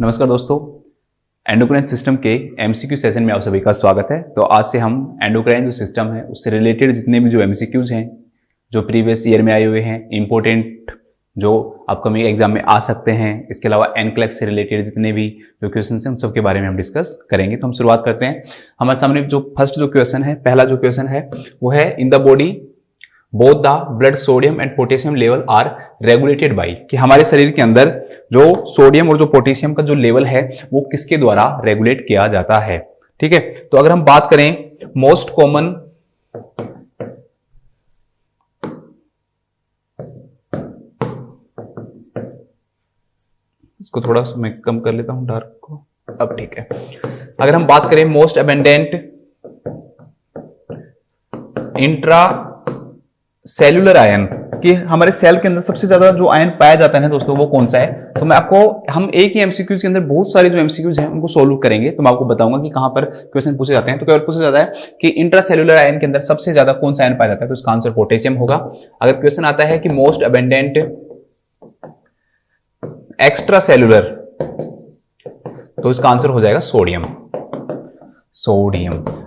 नमस्कार दोस्तों, endocrine system के एमसीक्यू सेशन में आप सभी का स्वागत है। तो आज से हम एंडोक्राइन जो सिस्टम है उससे रिलेटेड जितने भी जो एमसीक्यूज हैं जो प्रीवियस ईयर में आए हुए हैं, इंपॉर्टेंट जो अपकमिंग एग्जाम में आ सकते हैं, इसके अलावा एनक्लेक्स से रिलेटेड जितने भी जो क्वेश्चन हैं उन सब के बारे में हम डिस्कस करेंगे। तो हम शुरुआत करते हैं। हमारे सामने जो फर्स्ट जो क्वेश्चन है, पहला जो क्वेश्चन है वो है in the body both the blood sodium and potassium level are regulated by, कि हमारे शरीर के अंदर जो सोडियम और जो पोटेशियम का जो लेवल है वो किसके द्वारा रेगुलेट किया जाता है। ठीक है, तो अगर हम बात करें मोस्ट कॉमन इसको थोड़ा सा मैं कम कर लेता हूं डार्क को, अब ठीक है। अगर हम बात करें most abundant intra cellular ion, कि हमारे सेल के अंदर सबसे ज्यादा जो आयन पाया जाता है दोस्तों वो कौन सा है, तो मैं आपको, हम एक ही एमसीक्यूज के अंदर बहुत सारे जो एमसीक्यूज हैं उनको सोल्व करेंगे। तो मैं आपको बताऊंगा कि कहां पर क्वेश्चन पूछे जाते हैं। तो केवल पूछा जाता है कि इंट्रासेल्यूलर आयन के अंदर सबसे ज्यादा कौन सा आयन पाया जाता है, तो इसका आंसर पोटेशियम होगा। अगर क्वेश्चन आता है कि मोस्ट अबेंडेंट एक्स्ट्रा सेल्यूलर, तो इसका आंसर हो जाएगा सोडियम।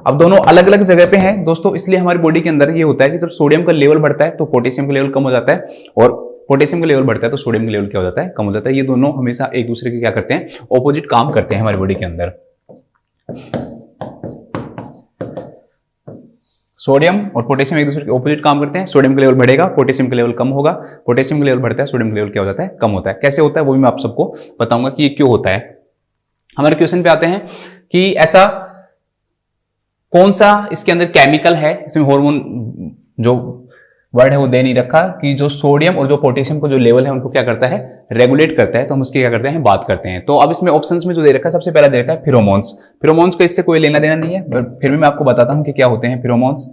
अब दोनों अलग अलग जगह पे हैं दोस्तों, इसलिए हमारी बॉडी के अंदर ये होता है कि जब सोडियम का लेवल बढ़ता है तो पोटेशियम का लेवल कम हो जाता है, और पोटेशियम का लेवल बढ़ता है तो सोडियम का लेवल क्या हो जाता है, कम हो जाता है। ये दोनों हमेशा एक दूसरे के क्या करते हैं, ऑपोजिट काम करते हैं हमारी बॉडी के अंदर। सोडियम और पोटेशियम एक दूसरे के ऑपोजिट काम करते हैं। सोडियम का लेवल बढ़ेगा, पोटेशियम का लेवल कम होगा। पोटेशियम का लेवल बढ़ता है, सोडियम का लेवल क्या हो जाता है, कम होता है। कैसे होता है वो भी मैं आप सबको बताऊंगा कि ये क्यों होता है। हमारे क्वेश्चन पे आते हैं कि ऐसा कौन सा इसके अंदर केमिकल है, इसमें हार्मोन जो वर्ड है वो दे नहीं रखा, कि जो सोडियम और जो पोटेशियम का जो लेवल है उनको क्या करता है, रेगुलेट करता है। तो हम उसकी क्या करते हैं, बात करते हैं। तो अब इसमें ऑप्शंस में जो दे रखा है, सबसे पहला दे रखा है फिरोमोन्स। फिरोमोन्स को इससे कोई लेना देना नहीं है, फिर भी मैं आपको बताता हूं कि क्या होते हैं फिरोमोन्स।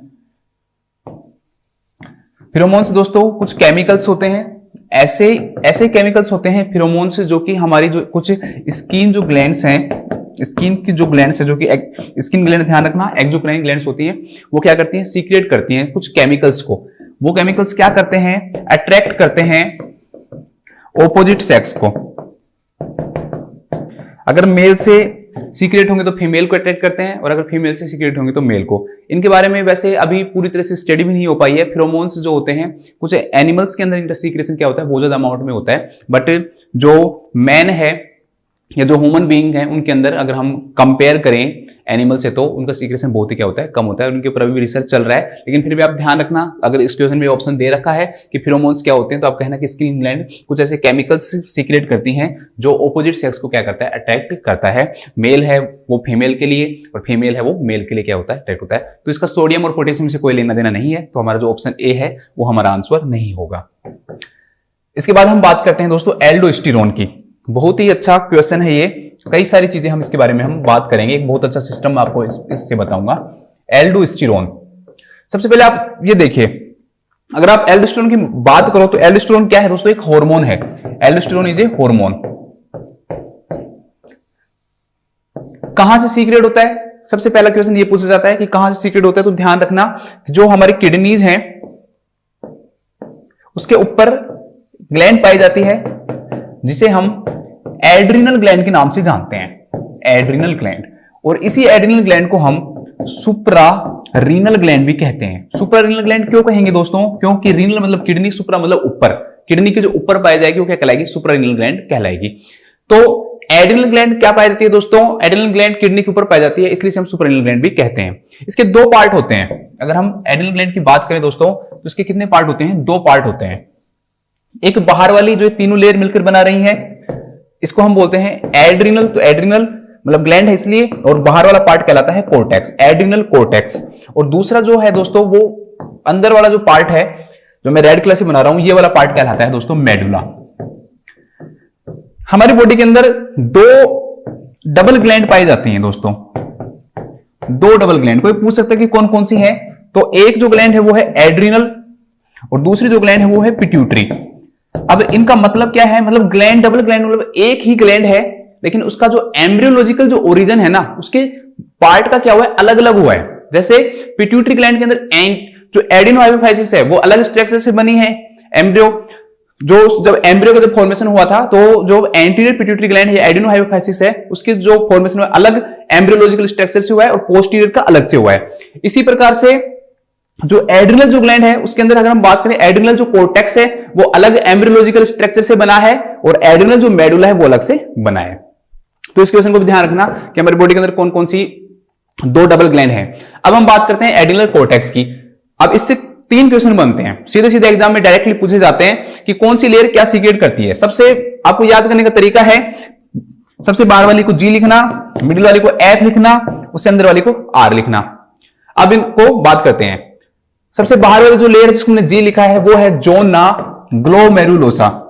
फिरोमोन्स दोस्तों कुछ केमिकल्स होते हैं, ऐसे केमिकल्स होते हैं फिरोमोन्स, जो कि हमारी जो कुछ स्किन जो ग्लैंड्स हैं, स्किन की जो ग्लैंड्स है, जो कि स्किन ग्लैंड, ध्यान रखना एक्सोक्राइन ग्लैंड्स होती हैं, वो क्या करती हैं, सीक्रेट करती हैं कुछ केमिकल्स को। वो केमिकल्स क्या करते हैं, अट्रैक्ट करते हैं ऑपोजिट सेक्स को। अगर मेल से सीक्रेट होंगे तो फीमेल को अट्रैक्ट करते हैं, और अगर फीमेल से सीक्रेट होंगे तो मेल को। इनके बारे में वैसे अभी पूरी तरह से स्टडी भी नहीं हो पाई है। फिरोमोन्स जो होते हैं कुछ एनिमल्स के अंदर इनका सीक्रेशन क्या होता है, बहुत ज्यादा अमाउंट में होता है, बट जो मैन है या जो ह्यूमन बीइंग है उनके अंदर अगर हम कंपेयर करें एनिमल से, तो उनका सीक्रेशन बहुत ही क्या होता है, कम होता है। उनके ऊपर अभी रिसर्च चल रहा है, लेकिन फिर भी आप ध्यान रखना, अगर इस क्वेश्चन में ऑप्शन दे रखा है कि फिरोमोन्स क्या होते हैं, तो आप कहना कि स्किन ग्लैंड कुछ ऐसे केमिकल्स सीक्रेट करती हैं जो ऑपोजिट सेक्स को क्या करता है, अट्रैक्ट करता है। मेल है वो फीमेल के लिए, और फीमेल है वो मेल के लिए क्या होता है, अट्रैक्ट होता है। तो इसका सोडियम और पोटेशियम से कोई लेना देना नहीं है, तो हमारा जो ऑप्शन ए है वो हमारा आंसर नहीं होगा। इसके बाद हम बात करते हैं दोस्तों एल्डोस्टेरोन की। बहुत ही अच्छा क्वेश्चन है ये, कई सारी चीजें हम इसके बारे में हम बात करेंगे। एक बहुत अच्छा सिस्टम मैं आपको इससे बताऊंगा। एल्डोस्टेरोन, सबसे पहले आप ये देखिए, अगर आप एल्डोस्टेरोन की बात करो तो एल्डोस्टेरोन क्या है दोस्तों, एक हार्मोन है। Aldosterone is a hormone. कहां से सीक्रेट होता है, सबसे पहला क्वेश्चन ये पूछा जाता है कि कहां से सीक्रेट होता है। तो ध्यान रखना, जो हमारी किडनीज हैं उसके ऊपर ग्लैंड पाई जाती है जिसे हम एड्रिनल ग्लैंड के नाम से जानते हैं, एड्रिनल ग्लैंड। और इसी एड्रिनल ग्लैंड को हम सुप्रा रीनल ग्लैंड भी कहते हैं। सुप्रा रीनल ग्लैंड क्यों कहेंगे दोस्तों, क्योंकि रीनल मतलब किडनी, सुप्रा मतलब ऊपर, किडनी के जो ऊपर पाई जाएगी वो क्या कहलाएगी, सुप्रा रीनल ग्लैंड कहलाएगी। तो एड्रिनल ग्लैंड क्या पाई जाती है दोस्तों, एड्रिनल ग्लैंड किडनी के ऊपर पाई जाती है, इसलिए हम सुप्रा रीनल ग्लैंड भी कहते हैं। इसके दो पार्ट होते हैं। अगर हम एड्रिनल ग्लैंड की बात करें दोस्तों, तो इसके कितने पार्ट होते हैं, दो पार्ट होते हैं। एक बाहर वाली जो तीनों लेयर मिलकर बना रही है, इसको हम बोलते हैं एड्रिनल। तो एड्रिनल मतलब ग्लैंड है इसलिए, और बाहर वाला पार्ट कहलाता है कोर्टेक्स, एड्रिनल कोर्टेक्स। और दूसरा जो है दोस्तों, वो अंदर वाला जो पार्ट है जो मैं रेड कलर से बना रहा हूं, ये वाला पार्ट कहलाता है दोस्तों मेडुला। हमारी बॉडी के अंदर दो डबल ग्लैंड पाई जाती हैं दोस्तों, दो डबल ग्लैंड। कोई पूछ सकता है कि कौन कौन सी है, तो एक जो ग्लैंड है वो है एड्रिनल, और दूसरी जो ग्लैंड है वो है पिट्यूटरी। अब इनका मतलब क्या है, मतलब ग्लैंड, डबल ग्लैंड मतलब एक ही ग्लैंड है, लेकिन उसका जो एम्ब्रियोलॉजिकल जो ओरिजिन है ना, उसके पार्ट का क्या हुआ है, अलग अलग हुआ है। जैसे पिट्यूटरी ग्लैंड के अंदर जो एडिनोहाइपोफाइसिस है वो अलग स्ट्रक्चर से बनी है एम्ब्रियो, जो जब एम्ब्रियो का जब फॉर्मेशन हुआ था तो जो एंटीरियर पिट्यूटरी ग्लैंड है, एडेनोहाइपोफाइसिस है, उसके जो फॉर्मेशन हुआ अलग एम्ब्रियोलॉजिकल स्ट्रक्चर से हुआ है और पोस्टीरियर का अलग से हुआ है। इसी प्रकार से जो एड्रिनल जो ग्लैंड है उसके अंदर अगर हम बात करें, एड्रिनल जो कोर्टेक्स है वो अलग एम्ब्रियोलॉजिकल स्ट्रक्चर से बना है और एड्रिनल जो मेडुला है वो अलग से बना है। तो इस क्वेश्चन को भी ध्यान रखना कि हमारी बॉडी के अंदर कौन कौन सी दो डबल ग्लैंड है। अब हम बात करते हैं एड्रिनल कोर्टेक्स की। अब इससे 3 क्वेश्चन बनते हैं, सीधे सीधे एग्जाम में डायरेक्टली पूछे जाते हैं कि कौन सी लेयर क्या सीक्रेट करती है। सबसे आपको याद करने का तरीका है, सबसे बाहर वाली को जी लिखना, मिडिल वाली को एफ लिखना, उससे अंदर वाली को आर लिखना। अब इनको बात करते हैं। सबसे बाहर वाली जो लेयर जिसको हमने जी लिखा है वो है जोना ग्लोमेरुलोसा।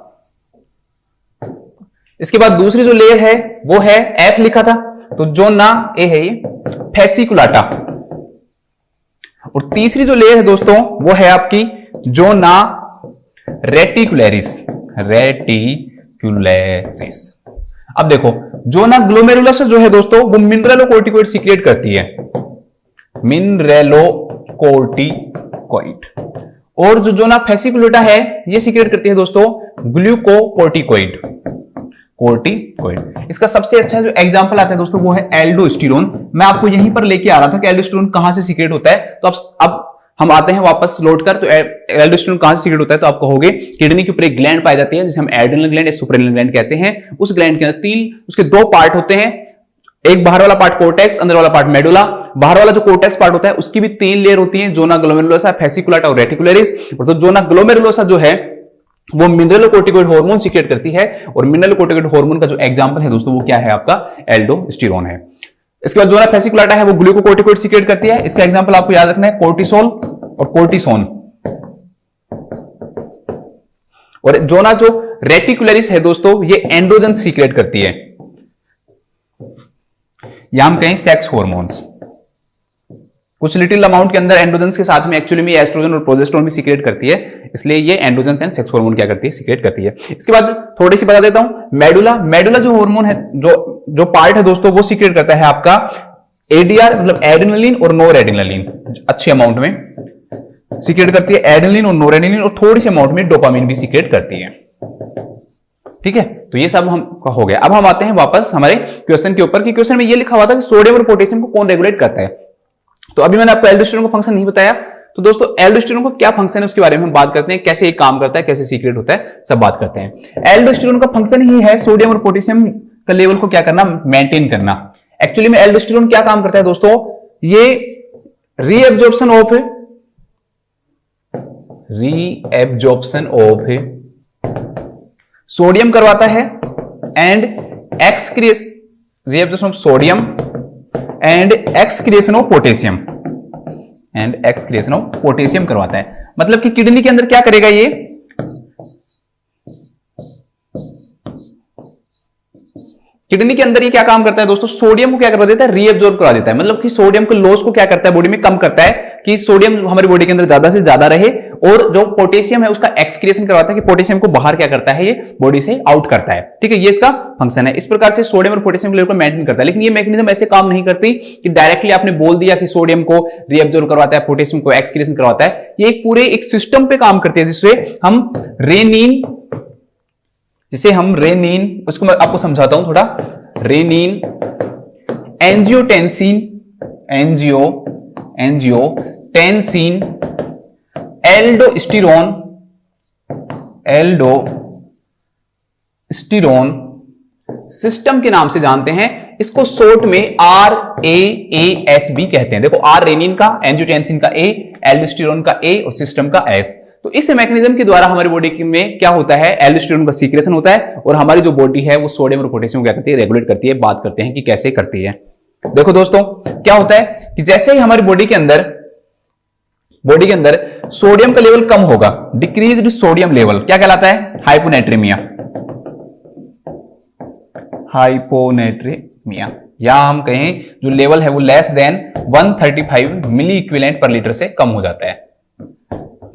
इसके बाद दूसरी जो लेयर है वो है एफ लिखा था तो जोना ए है ये फेसिकुलाटा। और तीसरी जो लेयर है दोस्तों वो है आपकी जोना रेटिकुलरिस। रेटिकुलरिस। अब देखो जोना ग्लोमेरुलस जो है दोस्तों वो मिनरलोकोर्टिकोइड सीक्रेट करती है, मिनरलोकोर्टिकोइड। और जो जोना फेसिकुलेटा है ये सीक्रेट करती है दोस्तों ग्लूकोकोर्टिकोइड। कोर्टिकोइड। इसका सबसे अच्छा जो एग्जांपल आता है दोस्तों वो है एल्डोस्टेरोन। मैं आपको यहीं पर लेके आ रहा था कि एल्डोस्टेरोन कहां से सीक्रेट होता है। तो अब हम आते हैं वापस लौट कर, तो एल्डोस्टेरोन कहां से सीक्रेट होता है तो आप कहोगे किडनी के ऊपर एक ग्लैंड पाई जाती है जिसे हम एड्रिनल ग्लैंड या सुप्रेनल ग्लैंड कहते हैं। उस ग्लैंड के अंदर उसके 2 पार्ट होते हैं, एक बाहर वाला पार्ट कोर्टेक्स, अंदर वाला पार्ट मेडुला। बाहर वाला जो कोर्टेक्स पार्ट होता है उसकी भी 3 लेयर होती हैं, जोना ग्लोमेरुलोसा, फेसिकुलाटा और रेटिकुलरिस। और तो जोना ग्लोमेरुलोसा जो है वो मिनरलोकोर्टिकोइड हार्मोन सीक्रेट करती है और मिनरलोकोर्टिकोइड हार्मोन का जो एग्जांपल है दोस्तों वो क्या है आपका एल्डोस्टेरोन है। इसके बाद जोना फेसिकुलाटा है वो ग्लूकोकोर्टिकोइड सीक्रेट करती है। इसका एग्जांपल आपको याद रखना है कोर्टिसोल और कोर्टिसोन। और जोना जो रेटिकुलरिस है दोस्तों ये एंड्रोजन सीक्रेट करती है, या हम कहें सेक्स हॉर्मोन्स। कुछ लिटिल अमाउंट के अंदर एंड्रोजन्स के साथ में एक्चुअली में एस्ट्रोजन और प्रोजेस्टेरोन भी सीक्रेट करती है, इसलिए ये एंड्रोजन्स एंड सेक्स हार्मोन क्या करती है सीक्रेट करती है। इसके बाद थोड़ी सी बता देता हूं, मेडुला जो हार्मोन है जो पार्ट है दोस्तों वो सीक्रेट करता है आपका एडीआर मतलब एड्रेनलिन और नोर एड्रेनलिन। अच्छे अमाउंट में सीक्रेट करती है एड्रेनलिन और नोर एड्रेनलिन, और थोड़ी सी अमाउंट में डोपामिन भी सीक्रेट करती है। ठीक है, तो ये सब हम हो गया। अब हम आते हैं वापस हमारे क्वेश्चन के ऊपर कि क्वेश्चन में ये लिखा हुआ था कि सोडियम और पोटेशियम को कौन रेगुलेट करता है। तो अभी मैंने आपको एल्डोस्टेरोन का फंक्शन नहीं बताया, तो दोस्तों एल्डोस्टेरोन को क्या फंक्शन है उसके बारे में हम बात करते हैं, कैसे ये काम करता है, कैसे सीक्रेट होता है, सब बात करते हैं। एल्डोस्टेरोन का फंक्शन ही है सोडियम और पोटेशियम का लेवल को क्या करना, मेंटेन करना। एक्चुअली में एल्डोस्टेरोन क्या काम करता है दोस्तों, ये रीएब्जॉर्प्शन ऑफ सोडियम करवाता है and reabsorption of sodium and excretion of potassium करवाता है। मतलब कि किडनी के अंदर क्या करेगा ये, किडनी के अंदर ये क्या काम करता है दोस्तों, सोडियम को क्या करवा देता है, रीएब्जॉर्ब करा देता है। मतलब कि सोडियम को लॉस को क्या करता है बॉडी में, कम करता है कि सोडियम हमारी बॉडी के अंदर ज्यादा से ज्यादा रहे, और जो पोटेशियम है उसका एक्सक्रिएशन करवाता है कि पोटेशियम को बाहर क्या करता है, ये बॉडी से आउट करता है। ठीक है, ये इसका फंक्शन है। इस प्रकार से सोडियम और पोटेशियम के लेवल को मेंटेन करता है। लेकिन ये मैकेनिज्म ऐसे काम नहीं करती कि डायरेक्टली आपने बोल दिया कि सोडियम को रीएब्जॉर्ब करवाता है, पोटेशियम को एक्सक्रिएशन करवाता है। ये एक पूरे एक सिस्टम पे काम करती है जिससे हम रेनिन, उसको मैं आपको समझाता हूं थोड़ा। रेनिन, एंजियोटेंसिन, एल्डोस्टेरोन सिस्टम के नाम से जानते हैं। इसको शॉर्ट में RAAS भी कहते हैं। देखो, R रेनिन का, एंजियोटेंसिन का A, एल्डोस्टेरोन का A और सिस्टम का S। तो इस मैकेनिज्म के द्वारा हमारी बॉडी में क्या होता है, एल्डोस्टेरोन का सीक्रेशन होता है और हमारी जो बॉडी है वो सोडियम और पोटेशियम क्या करती है, रेगुलेट करती है। बात करते हैं कि कैसे करती है। देखो दोस्तों, क्या होता है कि जैसे ही हमारी बॉडी के अंदर सोडियम का लेवल कम होगा, डिक्रीज्ड सोडियम लेवल क्या कहलाता है, हाइपोनेट्रीमिया, या हम कहें जो लेवल है वो लेस देन 135 मिली इक्विवेलेंट पर लीटर से कम हो जाता है।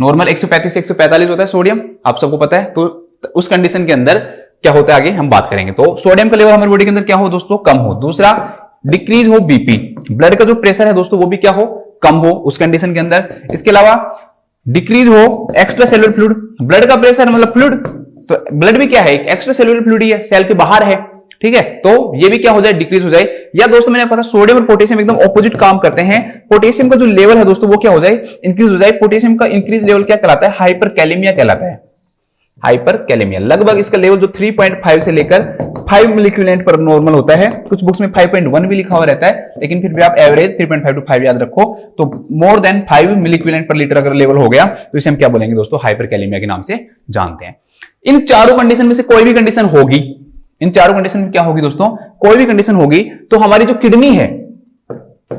नॉर्मल 135 से 145 होता है सोडियम, आप सबको पता है। तो उस कंडीशन के अंदर क्या होता है आगे हम बात करेंगे। तो सोडियम का लेवल हमारी बॉडी के अंदर क्या हो दोस्तों, कम हो। दूसरा, डिक्रीज हो बीपी, ब्लड का जो प्रेशर है दोस्तों वो भी क्या हो, कम हो उस कंडीशन के अंदर। इसके अलावा डिक्रीज हो एक्स्ट्रा सेलुलर फ्लूइड, ब्लड का प्रेशर मतलब फ्लूइड, तो ब्लड भी क्या है, एक एक्स्ट्रा सेलुलर फ्लूइड ही है, सेल के बाहर है, ठीक है, तो ये भी क्या हो जाए, डिक्रीज हो जाए। या दोस्तों मैंने आपको कहा सोडियम और पोटेशियम एकदम ऑपोजिट काम करते हैं, पोटेशियम का जो लेवल है दोस्तों वो क्या हो जाए, इंक्रीज हो जाए। पोटेशियम का इंक्रीज लेवल क्या कहलाता है, हाइपरकैलेमिया कहलाता है, हाइपरकैलेमिया। लगभग इसका लेवल जो 3.5 से लेकर 5 मिलीक्यूलेंट पर नॉर्मल होता है, कुछ बुक्स में 5.1 भी लिखा हुआ रहता है, लेकिन फिर भी आप एवरेज 3.5 to 5 याद रखो। तो मोर देन 5 मिलीक्यूलेंट पर लीटर अगर लेवल हो गया तो इसे हम क्या बोलेंगे दोस्तों, हाइपरकैलेमिया के नाम से जानते हैं। इन चारों कंडीशन में से कोई भी कंडीशन होगी, इन चारों कंडीशन में क्या होगी दोस्तों, कोई भी कंडीशन होगी तो हमारी जो किडनी है,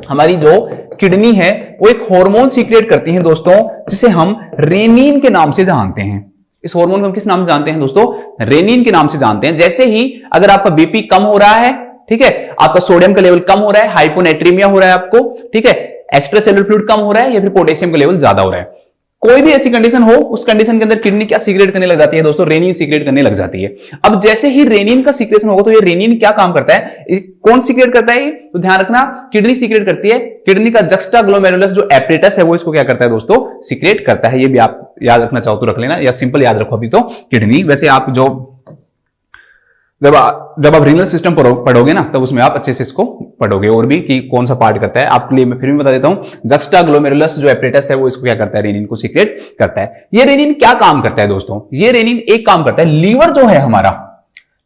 हमारी जो किडनी है वो एक हार्मोन सीक्रेट करती है दोस्तों, जिसे हम रेनिन के नाम से जानते हैं। इस हार्मोन को हम किस नाम से जानते हैं दोस्तों, रेनिन के नाम से जानते हैं। जैसे ही अगर आपका बीपी कम हो रहा है, ठीक है, आपका सोडियम का लेवल कम हो रहा है, हाइपोनेट्रीमिया हो रहा है आपको, ठीक है, एक्स्ट्रा सेलुलर फ्लूइड कम हो रहा है, या फिर पोटेशियम का लेवल ज्यादा हो रहा है, कोई भी ऐसी कंडीशन हो, उस कंडीशन के अंदर किडनी क्या सीक्रेट करने लग जाती है दोस्तों, रेनिन सीक्रेट करने लग जाती है। अब जैसे ही रेनिन का सीक्रेशन होगा तो ये रेनिन क्या काम करता है, कौन सीक्रेट करता है, तो ध्यान रखना किडनी सीक्रेट करती है। किडनी का जक्स्टाग्लोमेरुलस जो एपरेटस है वो इसको क्या करता है दोस्तों, सीक्रेट करता है। ये भी आप याद रखना चाहो तो रख लेना, या सिंपल याद रखो अभी तो किडनी। वैसे आप जो जब आप रीनल सिस्टम पढ़ोगे ना तब उसमें आप अच्छे से इसको पढ़ोगे और भी कि कौन सा पार्ट करता है। आपके लिए मैं फिर भी बता देता हूं, जक्स्टाग्लोमेरुलस जो एपरेटस है वो इसको क्या करता है, रेनिन को सीक्रेट करता है। ये रेनिन क्या काम करता है दोस्तों, ये रेनिन एक काम करता है, लीवर जो है हमारा,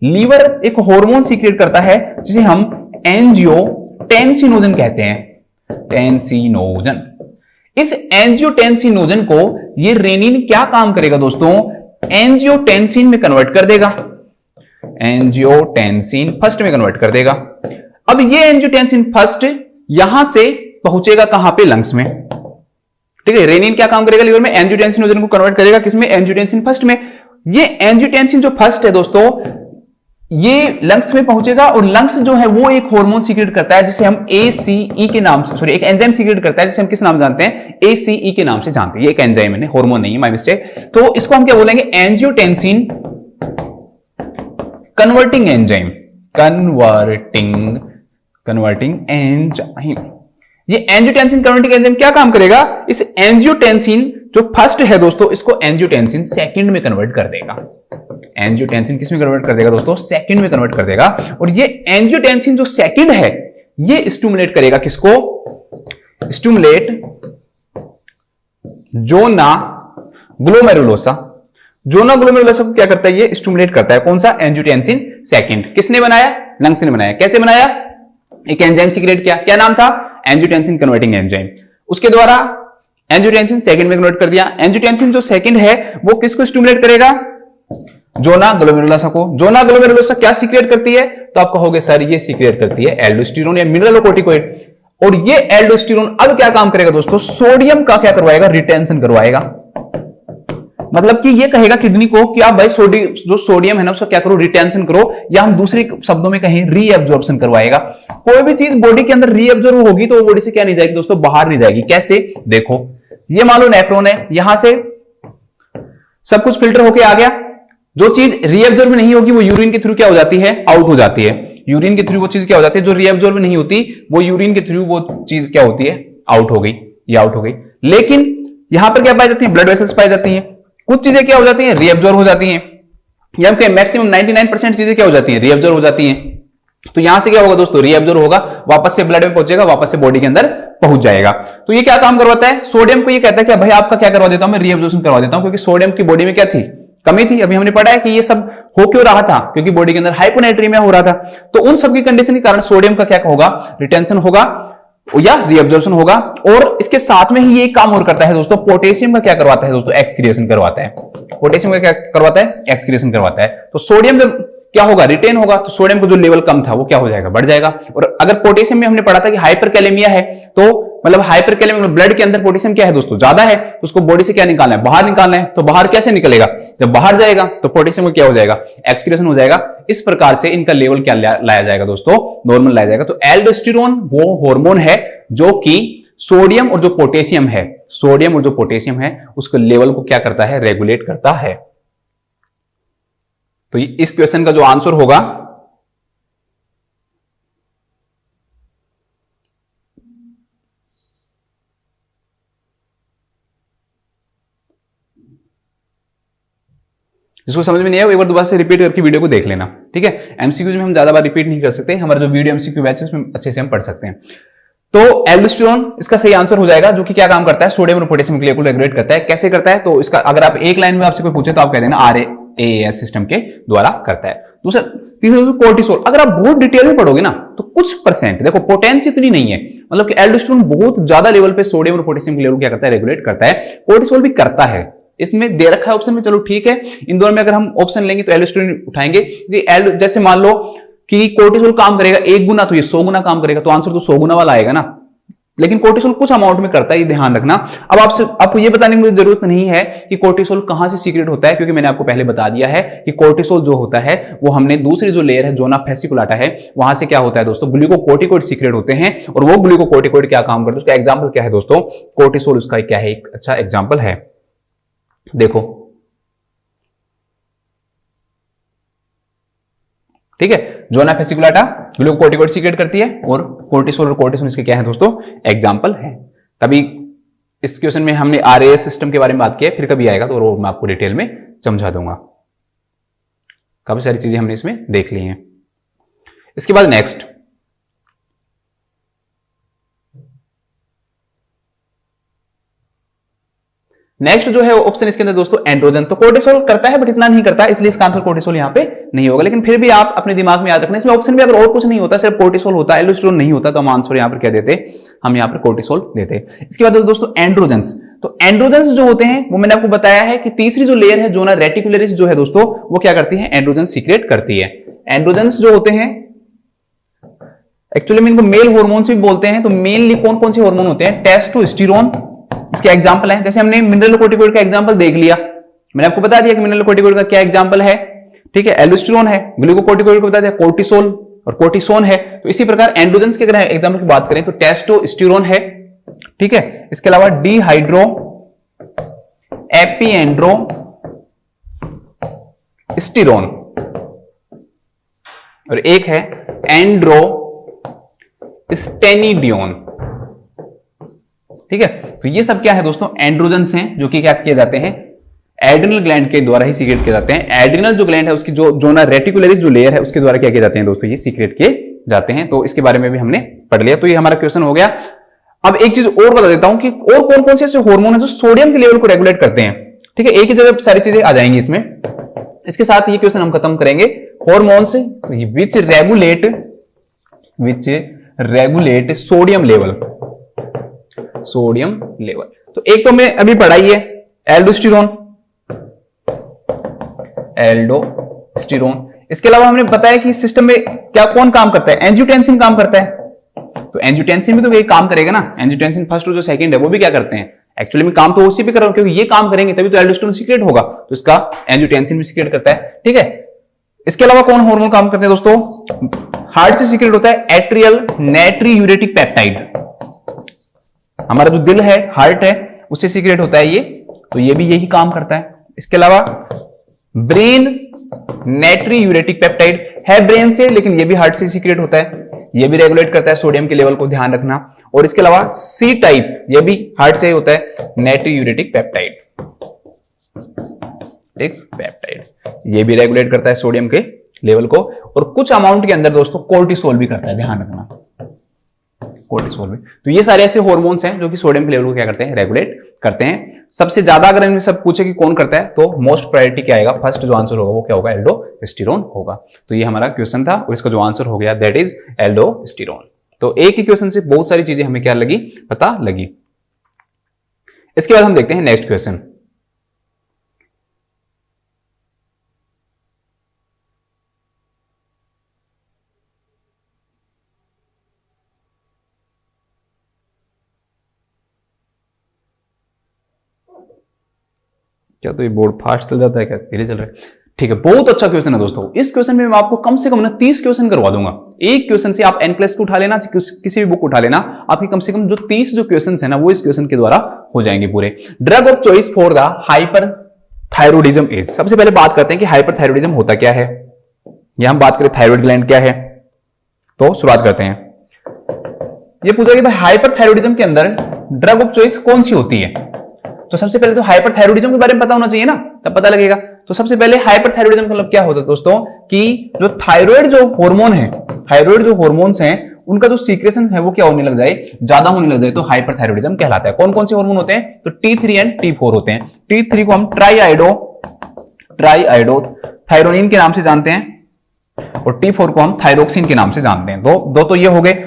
लीवर एक हार्मोन सीक्रेट करता है जिसे हम एंजियोटेंसिनोजन कहते हैं, टेंसिनोजन। इस एंजियोटेंसिनोजन को ये रेनिन क्या काम करेगा दोस्तों, एंजियोटेंसिन में कन्वर्ट कर देगा, एंजियोटेंसिन फर्स्ट में कन्वर्ट कर देगा। अब ये एंजियोटेंसिन फर्स्ट यहां से पहुंचेगा कहां पे, लंग्स में, ठीक है। रेनिन क्या काम करेगा लीवर में, एंजियोटेंसिनोजन को कन्वर्ट करेगा किसमें, एंजियोटेंसिन फर्स्ट में। ये एंजियोटेंसिन जो फर्स्ट है दोस्तों ये लंग्स में पहुंचेगा, और लंग्स जो है वो एक हार्मोन सीक्रेट करता है जिसे हम ACE के नाम से, सॉरी एक एंजाइम सीक्रेट करता है जिसे हम किस नाम जानते हैं, ACE के नाम से जानते हैं। ये एक एंजाइम है, हार्मोन नहीं है, माय मिस्टेक। तो इसको हम क्या बोलेंगे, angiotensin converting enzyme, converting enzyme. ये एंजियोटेंसिन कन्वर्टिंग एंजाइम क्या काम करेगा, इस एंजियोटेंसिन जो फर्स्ट है दोस्तों इसको एंजियोटेंसिन सेकंड में कन्वर्ट कर देगा। एंजियोटेंसिन किस में कन्वर्ट कर देगा दोस्तों, सेकंड में कन्वर्ट कर देगा। और ये एंजियोटेंसिन जो सेकंड है ये स्टिमुलेट करेगा किसको, stimulate zona glomerulosa. Zona glomerulosa को क्या करता है, ये स्टिमुलेट करता है, कौन सा, एंजियोटेंसिन सेकंड। किसने बनाया, लंग्स ने बनाया। कैसे बनाया, एक एंजाइम सीक्रेट किया, क्या नाम था, एंजियोटेंसिन कन्वर्टिंग एंजाइम। उसके द्वारा एंजियोटेंसिन सेकंड में कन्वर्ट कर दिया। एंजियोटेंसिन जो सेकंड है वो किसको स्टिमुलेट करेगा, जोना ग्लोमेरुलोसा को। जोना ग्लोमेरुलोसा क्या सीक्रेट करती है, तो आप कहोगे सर ये सीक्रेट करती है एल्डोस्टेरोन या मिनरलोकोर्टिकोइड। और ये एल्डोस्टेरोन अब क्या काम करेगा दोस्तों, सोडियम का क्या करवाएगा, रिटेंशन करवाएगा। मतलब कि ये कहेगा किडनी को कि आप भाई जो सोडियम है ना उसका क्या करो, रिटेंशन करो, या हम दूसरे शब्दों में कहें रीएब्जॉर्प्शन करवाएगा। कोई भी चीज बॉडी के अंदर रीएब्जॉर्ब होगी तो वो बॉडी से क्या नहीं जाएगी दोस्तों, बाहर नहीं जाएगी। कैसे, देखो ये मान लो नेफ्रॉन है, यहां से सब कुछ फिल्टर होके आ गया, जो चीज रीएब्जॉर्ब नहीं होगी वो यूरिन के थ्रू क्या हो जाती है, आउट हो जाती है। यूरिन के थ्रू वो चीज क्या हो जाती है, जो रीएब्जॉर्ब नहीं होती वो यूरिन के थ्रू वो चीज क्या होती है, आउट हो गई, ये आउट हो गई। लेकिन यहां पर क्या पाई जाती है, ब्लड वेसल्स पाई जाती हैं। कुछ चीजें क्या हो जाती हैं, रीअब्जॉर्ब हो जाती हैं, या हम मैक्सिमम 99% चीजें क्या हो जाती हैं, रीअब्जॉर्ब हो जाती हैं। तो यहां से क्या होगा दोस्तों, रीअब्जॉर्ब होगा, वापस से ब्लड में पहुंचेगा, वापस से बॉडी के अंदर पहुंच जाएगा। तो ये क्या काम करवाता है, सोडियम को ये कहता है कि भाई आपका क्या करवा देता हूं मैं, रीअब्जॉर्प्शन करवा देता हूं, क्योंकि सोडियम की बॉडी में क्या थी, कमी थी। अभी हमने पढ़ा है कि ये सब हो क्यों रहा था, क्योंकि बॉडी के अंदर हाइपोनेट्रीमिया हो रहा था। तो उन सबकी कंडीशन के कारण सोडियम का क्या होगा, रिटेंशन होगा या रीअब्जॉर्प्शन होगा। और इसके साथ में ही ये काम और करता है दोस्तों, पोटेशियम का क्या करवाता है दोस्तों, एक्सक्रिएशन करवाता है। पोटेशियम का क्या करवाता है, एक्सक्रिएशन करवाता है। तो सोडियम जब क्या होगा, रिटेन होगा, तो सोडियम का जो लेवल कम था वो क्या हो जाएगा, बढ़ जाएगा। और अगर पोटेशियम में हमने पढ़ा था कि हाइपरकैलेमिया है, तो मतलब हाइपरकैलेमिया ब्लड के अंदर पोटेशियम क्या है दोस्तों, ज्यादा है, तो उसको बॉडी से क्या निकालना है, बाहर निकालना है। तो बाहर कैसे निकलेगा, जब बाहर जाएगा तो पोटेशियम क्या हो जाएगा, एक्सक्रिएशन हो जाएगा। इस प्रकार से इनका लेवल क्या लाया जाएगा दोस्तों, नॉर्मल लाया जाएगा। तो एल्डोस्टेरोन वो हार्मोन है जो कि सोडियम और जो पोटेशियम है, सोडियम और जो पोटेशियम है उसके लेवल को क्या करता है, रेगुलेट करता है। तो इस क्वेश्चन का जो आंसर होगा जिसको समझ में नहीं आया एक बार दोबारा से रिपीट करके वीडियो को देख लेना, ठीक है। एमसीक्यूज में हम ज्यादा बार रिपीट नहीं कर सकते, हमारा जो वीडियो एमसीक्यू बैच है उसमें अच्छे से हम पढ़ सकते हैं। तो एल्डोस्टेरोन इसका सही आंसर हो जाएगा, जो कि क्या काम करता है, सोडियम और पोटेशियम के लेवल को रेगुलेट करता है। कैसे करता है, तो इसका अगर आप एक लाइन में आपसे कोई पूछे तो आप कह देना RAAS सिस्टम के द्वारा करता है। दूसरा तीसरा कोर्टिसोल, अगर आप बहुत डिटेल में पढ़ोगे ना तो कुछ परसेंट, देखो पोटेंसी इतनी नहीं है, मतलब कि एल्डोस्टेरोन बहुत ज्यादा लेवल पे सोडियम और पोटेशियम के लेवल क्या करता है, रेगुलेट करता है। कोर्टिसोल भी करता है, इसमें दे रखा है ऑप्शन में, चलो ठीक है। इन दोनों में अगर हम ऑप्शन लेंगे तो एल्डोस्टेरोन उठाएंगे, क्योंकि जैसे मान लो कि कोर्टिसोल काम करेगा 1 गुना तो ये 100 गुना काम करेगा, तो आंसर तो 100 गुना वाला आएगा ना। लेकिन कोर्टिसोल कुछ अमाउंट में करता है, ये ध्यान रखना। अब आपको ये बताने की मुझे जरूरत नहीं है कि कोर्टिसोल कहां से सीक्रेट होता है, क्योंकि मैंने आपको पहले बता दिया है कि कोर्टिसोल जो होता है वो हमने दूसरी जो लेयर है जोना फेसिकुलाटा है वहां से क्या होता है दोस्तों, ग्लूकोकोर्टिकोइड सीक्रेट होते हैं। और वो ग्लूकोकोर्टिकोइड क्या काम करते हैं, उसका एग्जाम्पल क्या है दोस्तों, कोर्टिसोल उसका क्या है, एक अच्छा एग्जाम्पल है। देखो ठीक है, जोना फेसिकुलाटा ग्लूकोकोर्टिकोइड सीक्रेट करती है और कोर्टिसोल और कोर्टिसोल इसके क्या है दोस्तों, एग्जांपल है। कभी इस क्वेश्चन में हमने RAS सिस्टम के बारे में बात किया, फिर कभी आएगा तो वो मैं आपको डिटेल में समझा दूंगा। काफी सारी चीजें हमने इसमें देख ली हैं। इसके बाद नेक्स्ट जो है ऑप्शन इसके अंदर दोस्तों एंड्रोजन। तो कोर्टिसोल करता है बट इतना नहीं करता, इसलिए इसका आंसर कोर्टिसोल यहां पे नहीं होगा। लेकिन फिर भी आप अपने दिमाग में याद रखना, इसमें ऑप्शन भी अगर और कुछ नहीं होता, सिर्फ कोर्टिसोल होता, एल्डोस्टेरोन नहीं होता, तो हम आंसर यहां पर क्या देते, हम यहां पर कोर्टिसोल देते। इसके बाद दोस्तों एंड्रोजन्स। तो एंड्रोजन्स जो होते हैं वो मैंने आपको बताया है कि तीसरी जो लेयर है जोना रेटिकुलरिस जो है दोस्तों, वो क्या करती है, एंड्रोजन सीक्रेट करती है। एंड्रोजन्स जो होते हैं एक्चुअली में इनको मेल हार्मोन्स भी बोलते हैं। तो मेनली कौन कौन से हार्मोन होते हैं, टेस्टोस्टेरोन इसके एग्जांपल है। जैसे हमने मिनरल कोर्टिकोइड का एग्जांपल देख लिया, मैंने आपको बता दिया कि मिनरल कोर्टिकोइड का क्या एग्जांपल है, ठीक है, एल्डोस्टेरोन है। ग्लूकोकोर्टिकोइड को बता दिया कोर्टिसोल और कोर्टिसोन है। तो इसी प्रकार एंड्रोजन्स के अगर एग्जांपल की बात करें तो टेस्टोस्टेरोन है, ठीक है। इसके अलावा डिहाइड्रो एपिएंड्रोस्टेरोन और एक है एंड्रोस्टेनिडियोन, ठीक है। तो ये सब क्या है दोस्तों, एंड्रोजन्स हैं, जो कि क्या किए जाते हैं, एड्रिनल ग्लैंड के द्वारा ही सीक्रेट किए जाते हैं। एड्रिनल जो ग्लैंड है उसकी जो जोना रेटिकुलरिस जो लेयर है उसके द्वारा क्या किए जाते हैं दोस्तों, ये सीक्रेट किए जाते हैं। तो इसके बारे में भी हमने पढ़ लिया। तो ये हमारा क्वेश्चन हो गया। अब एक चीज और बता देता हूं कि और कौन कौन से ऐसे हार्मोन है जो सोडियम के लेवल को रेगुलेट करते हैं, ठीक है। एक ही जगह सारी चीजें आ जाएंगी इसमें। इसके साथ ये क्वेश्चन हम खत्म करेंगे। हार्मोन्स विच रेगुलेट सोडियम लेवल। तो एक तो हमने अभी पढ़ाई है एल्डोस्टेरोन। इसके अलावा हमने बताया कि सिस्टम में क्या कौन काम करता है, एंजियोटेंसिन काम करता है। तो एंजियोटेंसिन भी तो वही काम करेगा ना, एंजियोटेंसिन फर्स्ट और जो सेकंड है वो भी क्या करते हैं, एक्चुअली में काम तो उसी पे कर रहा हूं, क्योंकि ये काम करेंगे तभी तो एल्डोस्टेरोन सीक्रेट होगा, तो इसका एंजियोटेंसिन भी सीक्रेट करता है, ठीक है। इसके अलावा कौन हार्मोन काम करते हैं दोस्तों, हार्ट से सीक्रेट होता है एट्रियल नाइट्रियूरेटिक पेप्टाइड। हमारा जो दिल है, हार्ट है, उससे सीक्रेट होता है ये, तो ये भी यही काम करता है। इसके अलावा ब्रेन नाइट्रियूरेटिक पेप्टाइड है ब्रेन से, लेकिन ये भी हार्ट से सीक्रेट होता है, ये भी रेगुलेट करता है सोडियम के लेवल को, ध्यान रखना। और इसके अलावा सी टाइप, ये भी हार्ट से ही होता है, नाइट्रियूरेटिक पेप्टाइड, एक पेप्टाइड, ये भी रेगुलेट करता है सोडियम के लेवल को। और कुछ अमाउंट के अंदर दोस्तों कोर्टिसोल भी करता है, ध्यान रखना, कोर्टिसोल भी। तो ये सारे ऐसे हार्मोन्स हैं जो कि सोडियम के लेवल को क्या करते हैं, रेगुलेट करते हैं। सबसे ज्यादा अगर इनमें सब पूछे कि कौन करता है, तो मोस्ट प्रायोरिटी क्या आएगा, फर्स्ट जो आंसर होगा वो क्या होगा, एल्डोस्टेरोन होगा। तो ये हमारा क्वेश्चन था और इसका जो आंसर हो गया दैट इज एल्डोस्टेरोन। तो एक ही क्वेश्चन से बहुत सारी चीजें हमें क्या लगी, पता लगी। इसके बाद हम देखते हैं नेक्स्ट क्वेश्चन। क्या तो ये बोर्ड फास्ट चल जाता है, क्या धीरे चल रहा है, ठीक है। बहुत अच्छा क्वेश्चन है दोस्तों। इस क्वेश्चन में मैं आपको कम से कम ना 30 क्वेश्चन करवा दूंगा। एक क्वेश्चन से आप N+ उठा लेना, किसी भी बुक उठा लेना, आपकी कम से कम जो 30 जो क्वेश्चन है ना वो इस क्वेश्चन के द्वारा हो जाएंगे पूरे। Drug of choice for the hyperthyroidism is. सबसे पहले बात करते हैं कि हाइपरथायरॉयडिज्म होता क्या है, या हम बात करें थायराइड ग्लैंड क्या है। तो शुरुआत करते हैं। ये पूछा कि भाई हाइपरथायरॉयडिज्म के अंदर ड्रग ऑफ चॉइस कौन सी होती है। तो सबसे पहले तो हाइपरथायरॉयडिज्म के बारे में पता होना चाहिए ना, तब पता लगेगा। तो सबसे पहले हाइपरथायरॉयडिज्म का मतलब क्या होता है दोस्तों कि जो थायराइड जो हार्मोन है, थायराइड जो हार्मोन्स हैं उनका जो सीक्रेशन है वो क्या होने लग जाए, ज्यादा होने लग जाए, तो हाइपरथायरॉयडिज्म कहलाता है। कौन कौन से हार्मोन होते हैं, तो T3 एंड T4 होते हैं। T3 को हम ट्राईआइडोथायरोनिन के नाम से जानते हैं और T4 को हम थायरोक्सिन के नाम से जानते हैं। दो तो ये हो गए।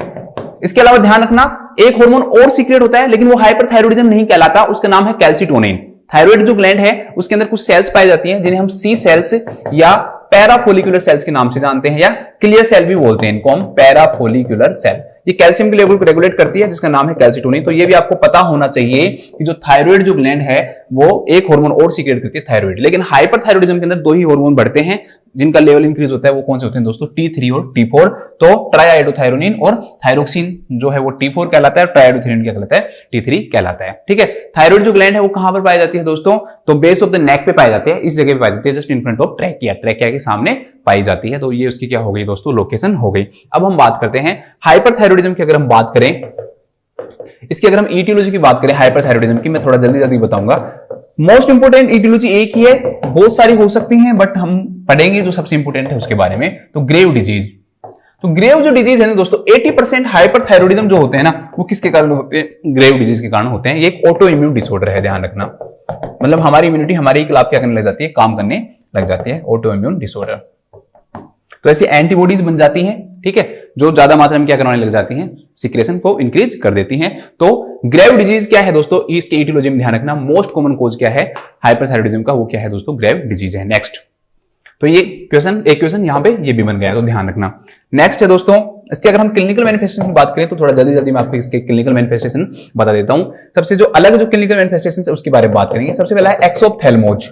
इसके अलावा ध्यान रखना एक हार्मोन और सीक्रेट होता है लेकिन वो हाइपरथायरॉयडिज्म नहीं कहलाता, उसका नाम है कैल्सिटोनिन। थायराइड जो ग्लैंड है उसके अंदर कुछ सेल्स पाई जाती हैं जिन्हें हम सी सेल्स या पैराफोलिकुलर सेल्स के नाम से जानते हैं, या क्लियर सेल भी बोलते हैं इनको हम, पैराफोलिकुलर सेल। ये कैल्शियम के लेवल को रेगुलेट करती है जिसका नाम है कैल्सिटोनिन। तो ये भी आपको पता होना चाहिए कि जो थायराइड जो ग्लैंड है वो एक हार्मोन और सीक्रेट करती है, थायराइड। लेकिन हाइपरथायरॉयडिज्म के अंदर दो ही हार्मोन बढ़ते हैं जिनका लेवल इंक्रीज होता है, वो कौन से होते हैं दोस्तों, T3 और T4। तो ट्राईआइडोथायरोनिन और थायरोक्सिन जो है वो T4 कहलाता है, ट्राईआइडोथायरोनिन क्या कहलाता है, T3 कहलाता है। ठीक है, थायराइड जो ग्लैंड है वो कहां पर पाई जाती है दोस्तों, तो बेस ऑफ द नेक पे पाई जाती है, इस जगह पे पाई जाती है, just in front of trachea, trachea के सामने पाई जाती है। तो ये उसकी क्या हो गई दोस्तों, लोकेशन हो गई। अब हम बात करते हैं हाइपरथायरॉयडिज्म की। अगर हम बात करें इसकी, अगर हम ईटियोलॉजी की बात करें हाइपरथायरॉयडिज्म की, मैं थोड़ा जल्दी बताऊंगा। मोस्ट इंपोर्टेंट ईटियोलॉजी एक ही है, बहुत सारी हो सकती हैं बट हम पढ़ेंगे जो सबसे इंपोर्टेंट है उसके बारे में। तो ग्रेव डिजीज, तो ग्रेव जो डिजीज है ना दोस्तों, 80% हाइपरथायरॉयडिज्म जो होते हैं ना वो किसके कारण होते हैं, ग्रेव डिजीज के कारण होते हैं। ये एक ऑटो इम्यून डिसऑर्डर है, ध्यान रखना। मतलब हमारी इम्यूनिटी हमारे खिलाफ क्या करने लग जाती है, काम करने लग जाती है, ऑटो इम्यून डिसऑर्डर। तो ऐसी एंटीबॉडीज बन जाती हैं, ठीक है, जो ज्यादा मात्रा में क्या करवाने लग जाती हैं, सिक्रेशन को इंक्रीज कर देती हैं। तो ग्रेव डिजीज क्या है दोस्तों, इसके ईटियोलॉजी में ध्यान रखना। मोस्ट कॉमन कोज क्या है हाइपरथायरॉयडिज्म का, वो क्या है दोस्तों, ग्रेव डिजीज है। नेक्स्ट, तो ये क्वेश्चन, एक क्वेश्चन यहां पे ये भी बन गया, तो ध्यान रखना। नेक्स्ट है दोस्तों, इसके अगर हम क्लिनिकल मैनिफेस्टेशन की बात करें तो थोड़ा जल्दी मैं आपको इसके क्लिनिकल मैनिफेस्टेशन बता देता हूं। सबसे जो अलग जो क्लिनिकल मैनिफेस्टेशन है उसके बारे में बात करेंगे। सबसे पहला है एक्सोप्थेल्मोज,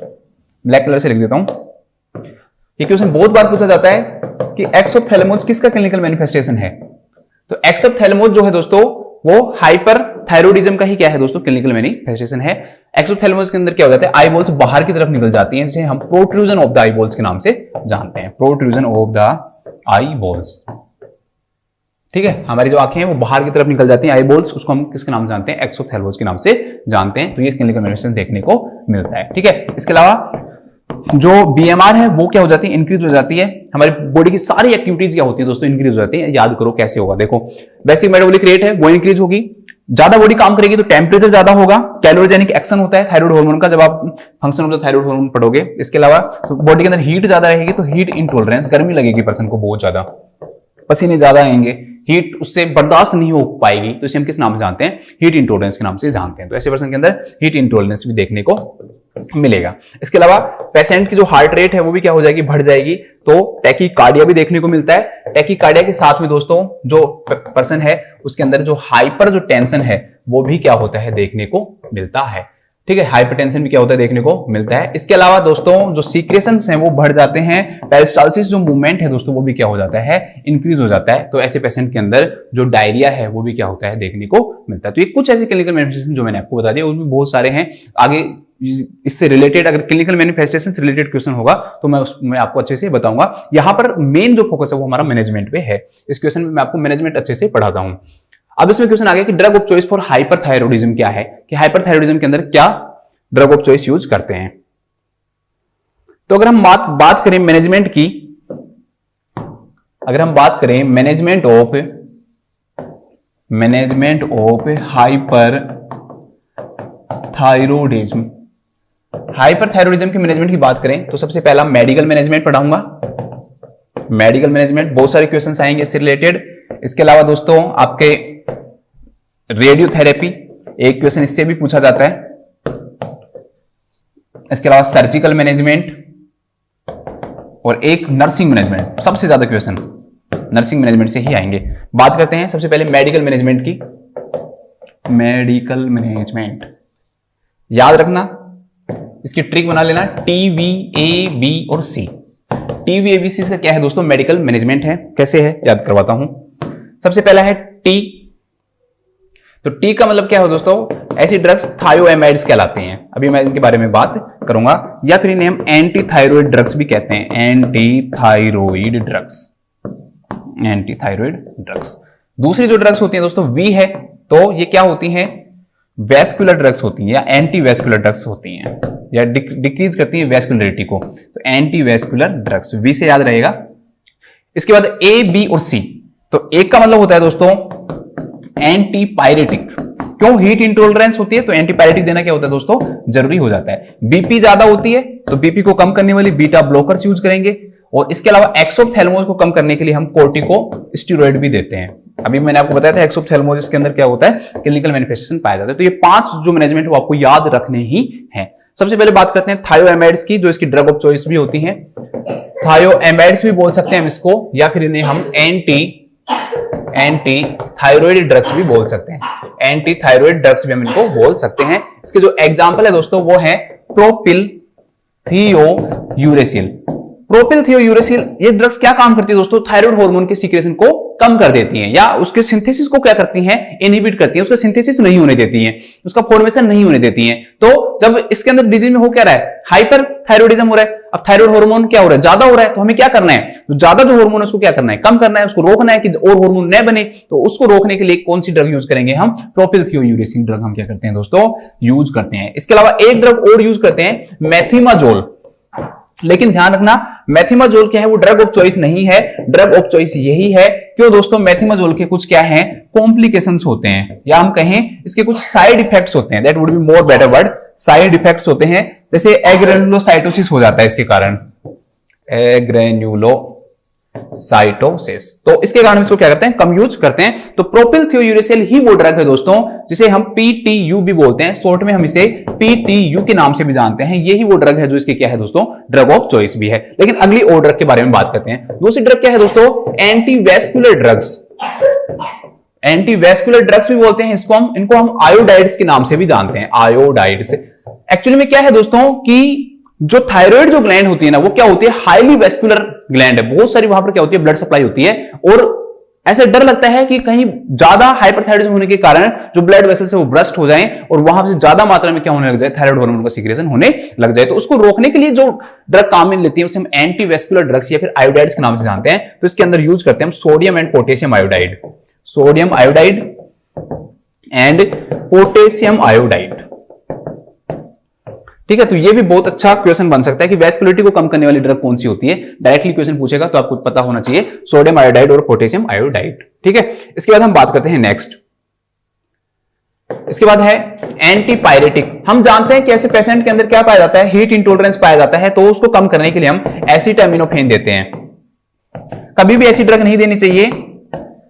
ब्लैक कलर से लिख देता हूं। ये क्वेश्चन बहुत बार पूछा जाता है कि एक्सोप्थेल्मोज किसका क्लिनिकल मैनिफेस्टेशन है। तो एक्सोप्थेल्मोज जो है दोस्तों वो हाइपरथायरॉयडिज्म का ही क्या है दोस्तों, क्लिनिकल मैनिफेस्टेशन है। एक्सोप्थेल्मोज के अंदर क्या हो जाता है, आई बॉल्स बाहर की तरफ निकल जाती हैं, जिसे हम protrusion of the I balls के नाम से जानते हैं, protrusion of the I balls. ठीक है, हमारी जो आंखें हैं वो बाहर की तरफ निकल जाती हैं, आई बॉल्स, उसको हम किसके नाम जानते हैं, एक्सोप्थेल्मोज के नाम से जानते हैं। तो ये क्लिनिकल मैनिफेस्टेशन देखने को मिलता है। ठीक है, इसके अलावा जो BMR है वो क्या हो जाती है, इंक्रीज हो जाती है। हमारी बॉडी की सारी एक्टिविटीज क्या होती है दोस्तों, इंक्रीज हो जाती है। याद करो कैसे होगा, देखो बेसिक मेटाबॉलिक रेट है वो इंक्रीज होगी, ज्यादा बॉडी काम करेगी तो टेम्परेचर ज्यादा होगा, कैलोरीजेनिक एक्शन होता है थायराइड हार्मोन का, जब आप function of the thyroid hormone पढ़ोगे। इसके अलावा बॉडी के अंदर हीट ज्यादा रहेगी तो हीट इंटॉलरेंस, गर्मी लगेगी पर्सन को बहुत ज्यादा, पसीने ज्यादा आएंगे, हीट उससे बर्दाश्त नहीं हो पाएगी, तो इसे हम किस नाम से जानते हैं, हीट इंटॉलरेंस के नाम से जानते हैं। तो ऐसे पर्सन के अंदर हीट इंटॉलरेंस भी देखने को मिलेगा। इसके अलावा पेशेंट की जो हार्ट रेट है वो भी क्या हो जाएगी, बढ़ जाएगी। तो टैकीकार्डिया भी देखने को मिलता है। टैकीकार्डिया के साथ में दोस्तों जो पर्सन है उसके अंदर जो हाइपर जो टेंशन है वो भी क्या होता है, देखने को मिलता है। ठीक है, हाइपरटेंशन भी क्या होता है, देखने को मिलता है। इसके अलावा दोस्तों जो सीक्रेशंस हैं वो बढ़ जाते हैं। पेरिस्टाल्सिस जो मूवमेंट है दोस्तों वो भी क्या हो जाता है, इंक्रीज हो जाता है। तो ऐसे पेशेंट के अंदर जो डायरिया है वो भी क्या होता है, देखने को मिलता है। तो ये कुछ ऐसे क्लिनिकल मैनिफेस्टेशन जो मैंने आपको बता दिया, उसमें बहुत सारे हैं। आगे इससे रिलेटेड अगर क्लिनिकल मैनिफेस्टेशन से रिलेटेड क्वेश्चन होगा तो मैं उसमें आपको अच्छे से बताऊंगा। यहां पर मेन जो फोकस है वो हमारा मैनेजमेंट पे है। इस क्वेश्चन में मैं आपको मैनेजमेंट अच्छे से पढ़ाता हूं। अब इसमें क्वेश्चन आ गया कि drug of choice for hyperthyroidism क्या है, कि हाइपरथायरॉयडिज्म के अंदर क्या ड्रग ऑफ चॉइस यूज करते हैं। तो अगर हम बात करें मैनेजमेंट की, अगर हम बात करें मैनेजमेंट ऑफ हाइपरथायरॉयडिज्म, हाइपरथायरॉयडिज्म की मैनेजमेंट की बात करें तो सबसे पहला मेडिकल मैनेजमेंट पढ़ाऊंगा। मेडिकल मैनेजमेंट बहुत सारे क्वेश्चन आएंगे इससे रिलेटेड। इसके अलावा दोस्तों आपके रेडियोथेरेपी, एक क्वेश्चन इससे भी पूछा जाता है। इसके अलावा सर्जिकल मैनेजमेंट और एक नर्सिंग मैनेजमेंट, सबसे ज्यादा क्वेश्चन नर्सिंग मैनेजमेंट से ही आएंगे। बात करते हैं सबसे पहले मेडिकल मैनेजमेंट की। मेडिकल मैनेजमेंट याद रखना, इसकी ट्रिक बना लेना, TVAB और C। TVABC का क्या है दोस्तों, मेडिकल मैनेजमेंट है। कैसे है याद करवाता हूं। सबसे पहला है T, तो T का मतलब क्या है दोस्तों, ऐसी ड्रग्स थायोएमाइड्स कहलाते हैं, अभी मैं इनके बारे में बात करूंगा। या फिर इन्हें हम एंटी थायराइड ड्रग्स भी कहते हैं, anti thyroid drugs, anti thyroid drugs. दूसरी जो ड्रग्स होती हैं दोस्तों V है, तो ये क्या होती हैं, वेस्कुलर ड्रग्स होती हैं या एंटी वेस्कुलर ड्रग्स होती हैं या डिक्रीज करती हैं वेस्कुलरिटी को, तो एंटी वेस्कुलर ड्रग्स, वी से याद रहेगा। इसके बाद ए, बी और सी। तो एक का मतलब होता है दोस्तों एंटी पायरेटिक, क्यों, हीट इंटॉलरेंस होती है तो एंटीपायरेटिक देना क्या होता है दोस्तों, जरूरी हो जाता है। बीपी ज्यादा होती है तो बीपी को कम करने वाली बीटा ब्लॉकर्स यूज करेंगे, और इसके अलावा एक्सोप्थेल्मोस को कम करने के लिए हम कोर्टिकोस्टेरॉइड भी देते हैं। अभी मैंने आपको बताया था एक्सोप्थेल्मोसिस के अंदर क्या होता है, क्लिनिकल मैनिफेस्टेशन पाया जाता है। तो ये 5 जो मैनेजमेंट वो आपको याद रखने ही है। सबसे पहले बात करते हैं थायोएमाइड्स की, जो इसकी ड्रग ऑफ चॉइस भी होती है। थायोएमाइड्स भी बोल सकते हैं हम इसको, या फिर इन्हें हम एंटी थायराइड ड्रग्स भी बोल सकते हैं। एंटी थायराइड ड्रग्स भी हम इनको बोल सकते हैं। इसके जो एग्जांपल है दोस्तों वो है प्रोपिलथियोयूरेसिल। प्रोपिलथियोयूरेसिल ये ड्रग्स क्या काम करती है दोस्तों, थायराइड हार्मोन के सीक्रेशन को कम कर देती हैं, या उसके सिंथेसिस को क्या करती हैं, इनहिबिट करती हैं, उसका सिंथेसिस नहीं होने देती हैं, उसका फॉर्मेशन नहीं होने देती हैं। तो जब इसके अंदर डिजीज में हो क्या रहा है, हाइपर थायराइडिज्म हो रहा है। अब थायराइड हार्मोन क्या हो रहा है, ज्यादा हो रहा है, तो हमें क्या करना है, तो ज्यादा जो हार्मोन है उसको क्या करना है, कम करना है, उसको रोकना है कि और हार्मोन न बने। तो उसको रोकने के लिए कौन सी ड्रग यूज करेंगे हम, प्रोपिलथियोयूरेसिल ड्रग हम क्या करते हैं दोस्तों, यूज करते हैं। इसके अलावा एक ड्रग और यूज करते हैं, मेथिमाजोल। लेकिन ध्यान रखना मेथिमाजोल क्या है, वो ड्रग ऑफ चॉइस नहीं है। ड्रग ऑफ चॉइस यही है क्यों दोस्तों, मेथिमाजोल के कुछ क्या है, कॉम्प्लिकेशंस होते हैं, या हम कहें इसके कुछ साइड इफेक्ट्स होते हैं, that would be more better word, side effects होते हैं। जैसे एग्रेनुलोसाइटोसिस हो जाता है इसके कारण, एग्रेनुलोसाइटोसिस, तो इसके कारण इसको क्या करते हैं, कम यूज करते हैं। तो प्रोपिलथियोयूरेसिल ही वो ड्रग है दोस्तों जिसे हम पीटीयू भी बोलते हैं, शॉर्ट में हम इसे पीटीयू के नाम से भी जानते हैं। यही वो ड्रग है जो इसके क्या है दोस्तों, ड्रग ऑफ चॉइस भी है। लेकिन अगली और ड्रग के बारे में बात करते हैं। दूसरी ड्रग क्या है दोस्तों, एंटीवेस्कुलर ड्रग्स। एंटीवेस्कुलर ड्रग्स भी बोलते हैं इनको हम आयोडाइड्स के नाम से भी जानते हैं, आयोडाइड्स। एक्चुअली में क्या है दोस्तों कि जो थायराइड जो ग्लैंड होती है ना, वो क्या होती है, हाईली वेस्कुलर ग्लैंड है, बहुत सारी वहां पर क्या होती है, ब्लड सप्लाई होती है, और ऐसे डर लगता है कि कहीं ज्यादा हाइपरथायराइडिज्म होने के कारण जो ब्लड वेसल्स है वो ब्रस्ट हो जाएं और वहां से ज्यादा मात्रा में क्या होने लग जाए, थायराइड हार्मोन का सीक्रेशन होने लग जाए। तो उसको रोकने के लिए जो ड्रग काम में लेती है उसे हम एंटीवेस्कुलर ड्रग्स या फिर आयोडाइड्स के नाम से जानते हैं। तो इसके अंदर यूज करते हैं हम sodium and potassium iodide, sodium iodide and potassium iodide. ठीक है, तो ये भी बहुत अच्छा क्वेश्चन बन सकता है कि वेस्कुलरिटी को कम करने वाली ड्रग कौन सी होती है, डायरेक्टली क्वेश्चन पूछेगा तो आपको पता होना चाहिए, सोडियम आयोडाइड और पोटेशियम आयोडाइड। ठीक है, इसके बाद हम बात करते हैं नेक्स्ट, इसके बाद है एंटीपायरेटिक। हम जानते हैं कि ऐसे पेशेंट के अंदर क्या पाया जाता है, हीट इंटॉलरेंस पाया जाता है, तो उसको कम करने के लिए हम एसिटामिनोफेन देते हैं। कभी भी ऐसी ड्रग नहीं देनी चाहिए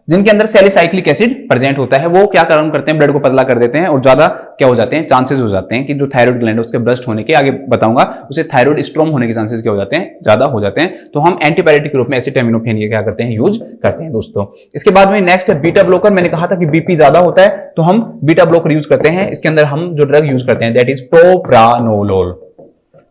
जिनके अंदर सैलिसाइक्लिक एसिड प्रेजेंट होता है। वो क्या काम करते हैं, ब्लड को पतला कर देते हैं और ज्यादा क्या हो जाते हैं, चांसेस हो जाते हैं कि जो थायराइड ग्लैंड है उसके ब्रस्ट होने के, आगे बताऊंगा, उसे थायराइड स्ट्रोम होने के चांसेस क्या हो जाते हैं, ज्यादा हो जाते हैं। तो हम एंटीपायरेटिक के रूप में एसिटामिनोफेन ये क्या करते हैं, यूज करते हैं दोस्तों। इसके बाद में नेक्स्ट है बीटा ब्लॉकर। मैंने कहा था कि बीपी ज्यादा होता है तो हम बीटा ब्लॉकर यूज करते हैं। इसके अंदर हम जो ड्रग यूज करते हैं that is propranolol,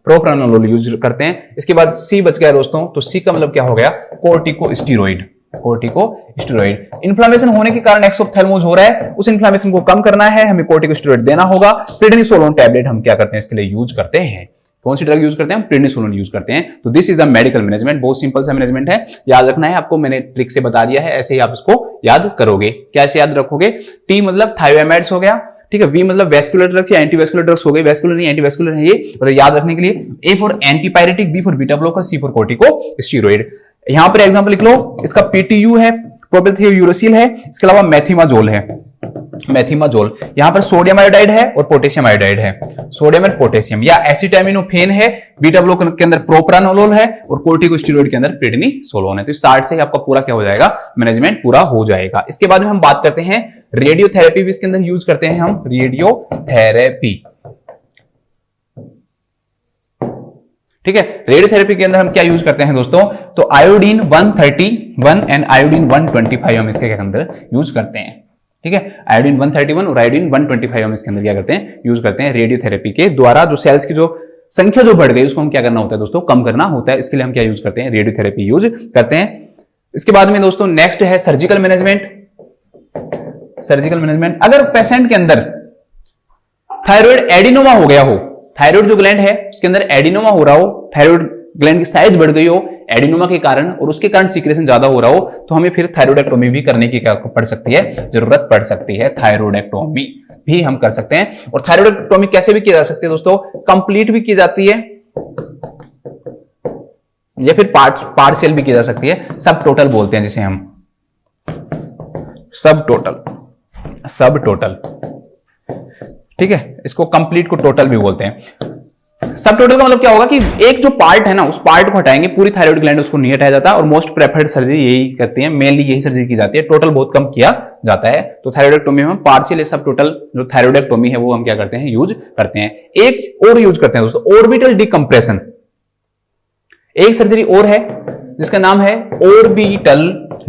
propranolol use करते हैं। इसके बाद सी बच गया दोस्तों, तो सी का मतलब क्या हो गया, कोर्टिकोस्टेरॉइड, कोर्टिकोस्टेरॉइड। इन्फ्लेमेशन होने के कारण एक्सोप्थेल्मोस हो रहा है, उस इन्फ्लेमेशन को कम करना है, हमें कोर्टिकोस्टेरॉइड देना होगा। प्रेडनिसोलोन टैबलेट हम क्या करते हैं इसके लिए यूज करते हैं। कौन सी ड्रग यूज करते हैं, हम प्रेडनिसोलोन यूज करते हैं। तो this is the medical management, बहुत सिंपल सा मैनेजमेंट है, याद रखना है आपको, मैंने ट्रिक से बता दिया है, ऐसे ही आप इसको याद करोगे। कैसे याद रखोगे, टी मतलब थायोएमाइड्स हो गया, ठीक है, वी मतलब वेस्कुलर ड्रग्स या एंटीवेस्कुलर ड्रग्स हो गए, वेस्कुलर नहीं एंटीवेस्कुलर है ये, मतलब याद रखने के लिए। A for antipyretic, B for beta blocker, C for corticosteroid. यहां पर एग्जांपल लिख लो, इसका पीटीयू है, प्रोपिलथियोयूरेसिल है, इसके अलावा मेथिमाजोल है, मेथिमाजोल। यहां पर सोडियम आयोडाइड है और पोटेशियम आयोडाइड है, सोडियम एंड पोटेशियम, या एसिटामिनोफेन है, बीटा ब्लॉकर के अंदर प्रोप्रानोलोल है और कोर्टिकोस्टेरॉइड के अंदर प्रेडनिसोलोन है। तो स्टार्ट से ही आपका पूरा क्या हो जाएगा, मैनेजमेंट पूरा हो जाएगा। इसके बाद में हम बात करते हैं रेडियोथेरेपी भी इसके अंदर यूज करते हैं हम, रेडियोथेरेपी। ठीक है, रेडियोथेरेपी के अंदर हम क्या यूज करते हैं दोस्तों, तो आयोडीन 131 एंड आयोडीन 125 हम इसके अंदर यूज करते हैं। ठीक है, आयोडीन 131 और आयोडीन 125 हम इसके अंदर क्या करते हैं, यूज करते हैं रेडियोथेरेपी के द्वारा। जो सेल्स की जो संख्या जो बढ़ गई उसको हम क्या करना होता है दोस्तों, कम करना होता है, इसके लिए हम क्या यूज करते हैं, रेडियोथेरेपी यूज करते हैं। इसके बाद में दोस्तों नेक्स्ट है सर्जिकल मैनेजमेंट। सर्जिकल मैनेजमेंट, अगर पेशेंट के अंदर थायराइड एडिनोमा हो गया हो, थायराइड जो ग्लैंड है उसके अंदर एडिनोमा हो रहा हो, थायराइड ग्लैंड की साइज बढ़ गई हो एडिनोमा के कारण और उसके कारण सीक्रेशन ज्यादा हो रहा हो, तो हमें फिर थायराइडेक्टोमी भी करने की क्या पड़ सकती है, जरूरत पड़ सकती है, थायराइडेक्टोमी। भी हम कर सकते हैं। और थायरॉइडेक्टोमी कैसे भी की जा सकती है दोस्तों, कंप्लीट भी की जाती है या फिर पार्शियल भी की जा सकती है। सब टोटल बोलते हैं जिसे हम, सब टोटल, ठीक है, इसको कंप्लीट को टोटल भी बोलते हैं। सब टोटल का मतलब क्या होगा कि एक जो पार्ट है ना, उस पार्ट को हटाएंगे, पूरी थायराइड ग्लैंड उसको नहीं हटाया जाता, और मोस्ट प्रेफर्ड सर्जरी यही करती है, मेनली यही सर्जरी की जाती है, टोटल बहुत कम किया जाता है। तो थायराइडेक्टोमी में पार्शियल सब टोटल जो थायराइडेक्टोमी है वो हम क्या करते हैं, यूज करते हैं। एक और यूज करते हैं दोस्तों, ऑर्बिटल डिकम्प्रेशन। एक सर्जरी और है जिसका नाम है ऑर्बिटल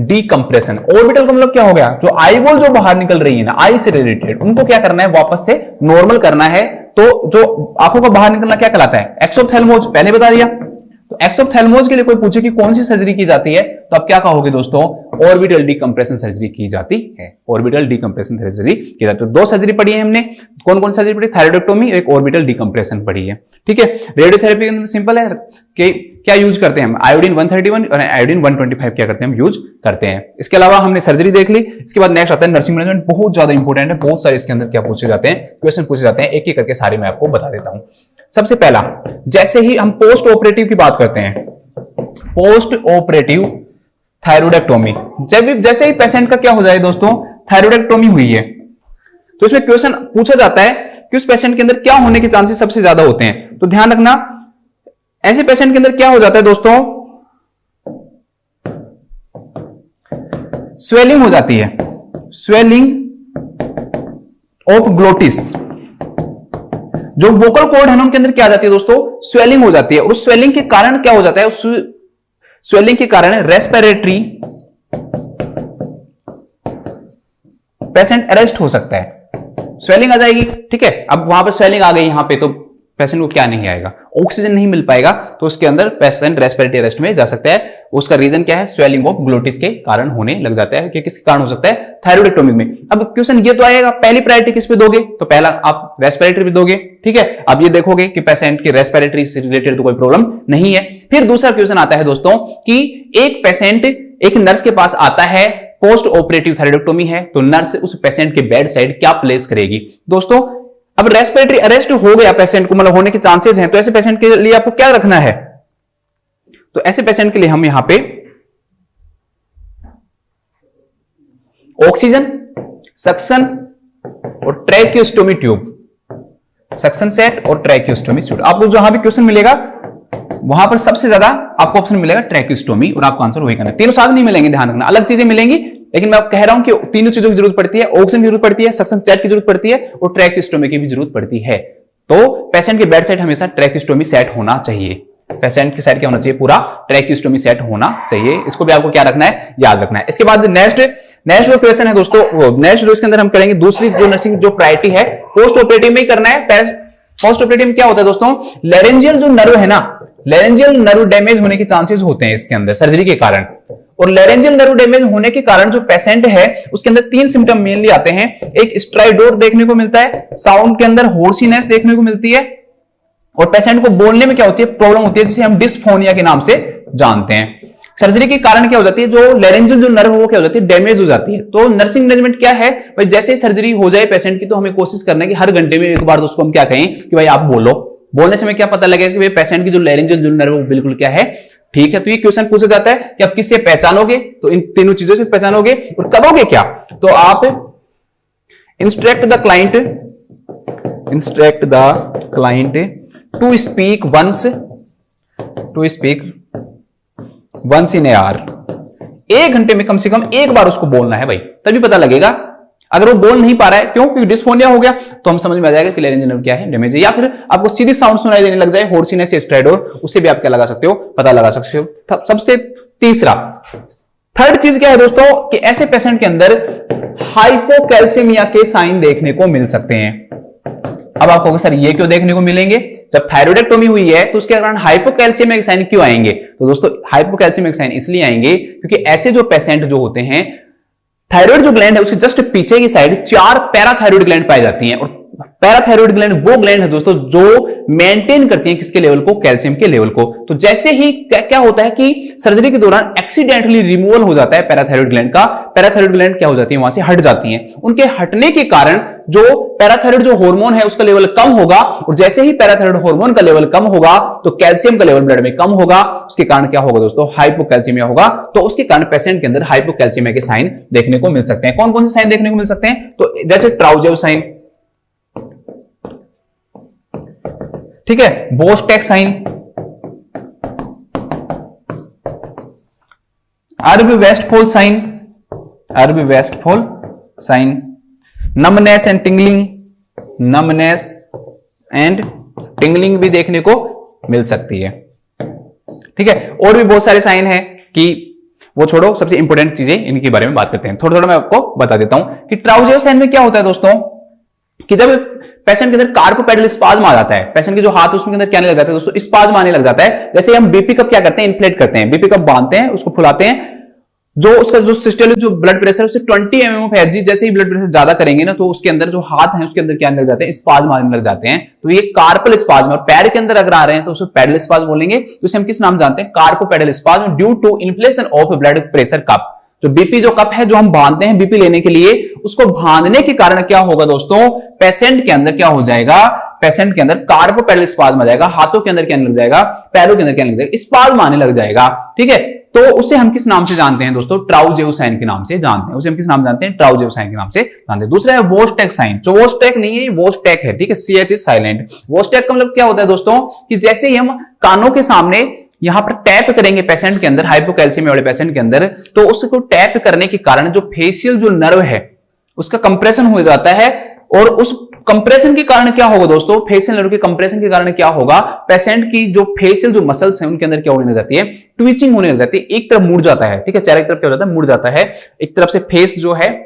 डिकम्प्रेशन। ऑर्बिटल का मतलब क्या हो गया, जो आई बॉल जो बाहर निकल रही है ना आई से रिलेटेड, उनको क्या करना है, वापस से नॉर्मल करना है। तो जो आंखों का बाहर निकलना क्या कहलाता है, एक्सोप्थेल्मोज, पहले बता दिया। तो एक्सोप्थेल्मोज के लिए कोई पूछे कि कौन सी सर्जरी की जाती है, तो आप क्या कहोगे दोस्तों, ऑर्बिटल डिकम्प्रेशन सर्जरी की जाती है। ऑर्बिटल डिकम्प्रेशन सर्जरी की जाती है। तो दो सर्जरी पढ़ी है हमने, कौन कौन सर्जरी पढ़ी, थायराइडेक्टोमी, एक ऑर्बिटल डिकम्प्रेशन पढ़ी है, ठीक है। रेडियोथेरेपी के अंदर सिंपल है कि क्या यूज करते हैं हम, आयोडीन 131 और आयोडीन 125 क्या करते हैं, हम यूज करते हैं। इसके अलावा हमने सर्जरी देख ली। इसके बाद नेक्स्ट आता है नर्सिंग मैनेजमेंट, बहुत ज्यादा इंपॉर्टेंट है, बहुत सारे इसके अंदर क्या पूछे जाते हैं, क्वेश्चन पूछे जाते हैं, एक एक करके सारे मैं आपको बता देता हूं। सबसे पहला, जैसे ही हम पोस्ट ऑपरेटिव की बात करते हैं, पोस्ट ऑपरेटिव थायराइडेक्टोमी, जैसे ही पेशेंट का क्या हो जाए दोस्तों, थायराइडेक्टोमी हुई है, तो इसमें क्वेश्चन पूछा जाता है कि उस पेशेंट के अंदर क्या होने के चांसेस सबसे ज्यादा होते हैं। तो ध्यान रखना, ऐसे पेशेंट के अंदर क्या हो जाता है दोस्तों, स्वेलिंग हो जाती है, स्वेलिंग ऑफ ग्लोटिस। जो वोकल कॉर्ड है ना उनके अंदर क्या आ जाती है दोस्तों, स्वेलिंग हो जाती है। और उस स्वेलिंग के कारण क्या हो जाता है, उस स्वेलिंग के कारण रेस्पिरेटरी पेशेंट अरेस्ट हो सकता है, स्वेलिंग आ जाएगी, ठीक है। अब वहां पर स्वेलिंग आ गई यहां पे, तो पेशेंट को क्या नहीं आएगा, ऑक्सीजन नहीं मिल पाएगा, तो उसके अंदर पेशेंट रेस्पिरेटरी अरेस्ट में जा सकता है। उसका रीजन क्या है, स्वेलिंग ऑफ ग्लोटिस के कारण होने लग जाता है, कि किसके कारण हो सकता है, थायराइडेक्टोमी में। अब क्वेश्चन ये तो आएगा, पहली प्रायोरिटी किस पे दोगे, तो पहला आप रेस्पिरेटरी पे दोगे, ठीक है। अब ये देखोगे कि पेशेंट की रेस्पिरेटरी से रिलेटेड तो कोई प्रॉब्लम नहीं है। फिर दूसरा क्वेश्चन आता है दोस्तों कि एक पेशेंट एक नर्स के पास आता है, पोस्ट ऑपरेटिव थायराइडेक्टोमी है, तो नर्स उस पेशेंट के बेड साइड क्या प्लेस करेगी दोस्तों। अब रेस्पिरेटरी अरेस्ट हो गया पेशेंट को, मतलब होने के चांसेस हैं, तो ऐसे पेशेंट के लिए आपको क्या रखना है, तो ऐसे पेशेंट के लिए हम यहां पे ऑक्सीजन, सक्शन और ट्रैकियोस्टोमी ट्यूब, सक्शन सेट और ट्रैकियोस्टोमी सूट। आपको जहां भी क्वेश्चन मिलेगा वहां पर सबसे ज्यादा आपको ऑप्शन मिलेगा ट्रैकियोस्टोमी, और आपको आंसर वही करना है। तीनों साथ नहीं मिलेंगे, ध्यान रखना, अलग चीजें मिलेंगी, लेकिन मैं कह रहा हूं कि तीनों चीजों की जरूरत पड़ती है, ऑक्सीजन की जरूरत पड़ती है, सक्शन सेट की जरूरत पड़ती है, और ट्रैकियोस्टोमी की भी जरूरत पड़ती है। तो पेशेंट के बेड साइड हमेशा ट्रैकियोस्टोमी सेट होना चाहिए, पेशेंट के साइड क्या होना चाहिए, पूरा ट्रैकियोस्टोमी सेट होना चाहिए। इसको भी आपको क्या रखना है, याद रखना है। इसके बाद नेक्स्ट जो क्वेश्चन है दोस्तों, नेक्स्ट जो इसके अंदर हम करेंगे, दूसरी जो नर्सिंग जो प्रायोरिटी है, पोस्ट ऑपरेटिव में ही करना है। पोस्ट ऑपरेटिव में क्या होता है दोस्तों, लेरेंजियल जो नर्व है ना, लेरेंजियल नर्व डैमेज होने के चांसेस होते हैं इसके अंदर सर्जरी के कारण। और लेरेंजियल नर्व डैमेज होने के कारण जो पेशेंट है उसके अंदर तीन सिम्टम मेनली आते हैं। एक स्ट्राइडोर देखने को मिलता है, साउंड के अंदर होर्सीनेस देखने को मिलती है, और पेशेंट को बोलने में क्या होती है, प्रॉब्लम होती है, जिसे हम डिस्फोनिया के नाम से जानते हैं। सर्जरी के कारण क्या हो जाती है, जो लेरेंजियल जो नर्व वो क्या हो जाती है, डैमेज हो जाती है। तो नर्सिंग मैनेजमेंट क्या है भाई, जैसे ही सर्जरी हो जाए पेशेंट की, तो हमें कोशिश करना है कि हर घंटे में एक बार उसको हम क्या कहें कि भाई आप बोलो, बोलने से हमें क्या पता लगेगा कि भाई पेशेंट की जो लेरेंजियल जो नर्व वो बिल्कुल क्या है, ठीक है। तो ये क्वेश्चन पूछा जाता है कि आप किससे पहचानोगे, तो इन तीनों चीजों से पहचानोगे। और करोगे क्या, तो आप instruct the client to speak once in a hour, एक घंटे में कम से कम एक बार उसको बोलना है भाई, तभी पता लगेगा। अगर वो बोल नहीं पा रहा है, क्यों, क्योंकि डिस्फोनिया हो गया, तो हम समझ में आ जाएगा कि लेरेंजियल नर्व क्या है, डैमेज है। या फिर आपको सीधी साउंड सुनाई देने लग जाए, होर्सीनेस या स्ट्राइडोर, उससे भी आप क्या लगा सकते हो, पता लगा सकते हो। सबसे तीसरा, थर्ड चीज क्या है दोस्तों, कि ऐसे पेशेंट के अंदर हाइपोकैल्सीमिया के साइन देखने को मिल सकते हैं। अब आप कहोगे सर ये क्यों देखने को मिलेंगे, जब थायराइडेक्टोमी हुई है तो उसके कारण हाइपोकैल्सीमिया के साइन क्यों आएंगे, तो दोस्तों हाइपोकैल्सीमिया के साइन इसलिए आएंगे क्योंकि ऐसे जो पेशेंट जो होते हैं, थायराइड जो ग्लैंड है उसके जस्ट पीछे की साइड 4 पैराथायराइड ग्लैंड पाई जाती हैं, और पैराथायरॉइड ग्लैंड वो ग्लैंड है दोस्तों जो मेंटेन करती है किसके लेवल को, कैल्शियम के लेवल को। तो जैसे ही क्या होता है कि सर्जरी के दौरान एक्सीडेंटली रिमूवल हो जाता है पैराथायरॉइड ग्लैंड का, पैराथायरॉइड ग्लैंड क्या हो जाती है, वहां से हट जाती है। उनके हटने के कारण जो पैराथायरॉइड जो हार्मोन है उसका लेवल कम होगा, और जैसे ही पैराथायरॉइड हार्मोन का लेवल कम होगा तो कैल्शियम का लेवल ब्लड में कम होगा। उसके कारण क्या होगा दोस्तों, हाइपोकैल्सीमिया होगा। तो उसके कारण पेशेंट के अंदर हाइपोकैल्सीमिया के साइन देखने को मिल सकते हैं। कौन कौन से साइन देखने को मिल सकते हैं, तो जैसे ट्राउजेव साइन, ठीक है, Chvostek sign, Erb Westphal sign, Erb Westphal sign, numbness and tingling, numbness and tingling भी देखने को मिल सकती है, ठीक है। और भी बहुत सारे साइन हैं कि वो छोड़ो, सबसे इंपॉर्टेंट चीजें इनके बारे में बात करते हैं। थोड़ा थोड़ा मैं आपको बता देता हूं कि ट्राउजेव साइन में क्या होता है दोस्तों, कि जब पेशेंट के अंदर कार्पोपेडल स्पाज्म आ जाता है, पेशेंट के जो हाथ उसके अंदर क्या आने लग जाता है दोस्तों, स्पाज्म आने लग जाता है। जैसे हम बीपी कप क्या करते हैं, इन्फ्लेट करते हैं, बीपी कप बांधते हैं, उसको फुलाते हैं, जो उसका जो सिस्टोलिक जो ब्लड प्रेशर उससे 20 mm ऑफ Hg, जैसे ही ब्लड प्रेशर ज्यादा करेंगे ना तो उसके अंदर जो हाथ है उसके अंदर क्या आने लग जाते हैं, स्पाज्म आने लग जाते हैं। तो ये कार्पल स्पाज्म, और पैर के अंदर अगर आ रहे हैं तो उसको पैडल स्पाज्म बोलेंगे। तो इसे हम किस नाम जानते हैं, carpopedal spasm due to inflation of blood pressure cup. जो बीपी जो कप है जो हम बांधते हैं बीपी लेने के लिए, उसको बांधने के कारण क्या होगा दोस्तों, पेशेंट के अंदर क्या हो जाएगा, पेशेंट के अंदर कार्पोपेडल स्पाज्म आ जाएगा, हाथों के अंदर क्या लग जाएगा, पैरों के अंदर क्या लग जाएगा, स्पाज्म आने लग जाएगा, ठीक है। तो उसे हम किस नाम से जानते हैं दोस्तों, ट्राउजेव साइन के नाम से जानते हैं। उसे हम किस नाम जानते हैं, ट्राउजेव साइन के नाम से जानते हैं। दूसरा है वोस्टैक साइन, जो वोस्टैक नहीं है, वोस्टैक है, ठीक है, CH इज साइलेंट। वोस्टैक का मतलब क्या होता है दोस्तों, कि जैसे ही हम कानों के सामने यहां पर टैप करेंगे पेशेंट के अंदर, हाइपोकैल्सीमिया वाले पेशेंट के अंदर, तो उसको टैप करने के कारण जो फेशियल जो नर्व है उसका कंप्रेशन हो जाता है, और उस कंप्रेशन के कारण क्या होगा दोस्तों, फेशियल नर्व के कंप्रेशन के कारण क्या होगा, पेशेंट की जो फेशियल जो मसल्स हैं उनके अंदर क्या होने लग जाती है, ट्विचिंग होने लग जाती है, एक तरफ मुड़ जाता है, ठीक है, चेहरे की तरफ क्या हो जाता है, मुड़ जाता है, एक तरफ से फेस जो है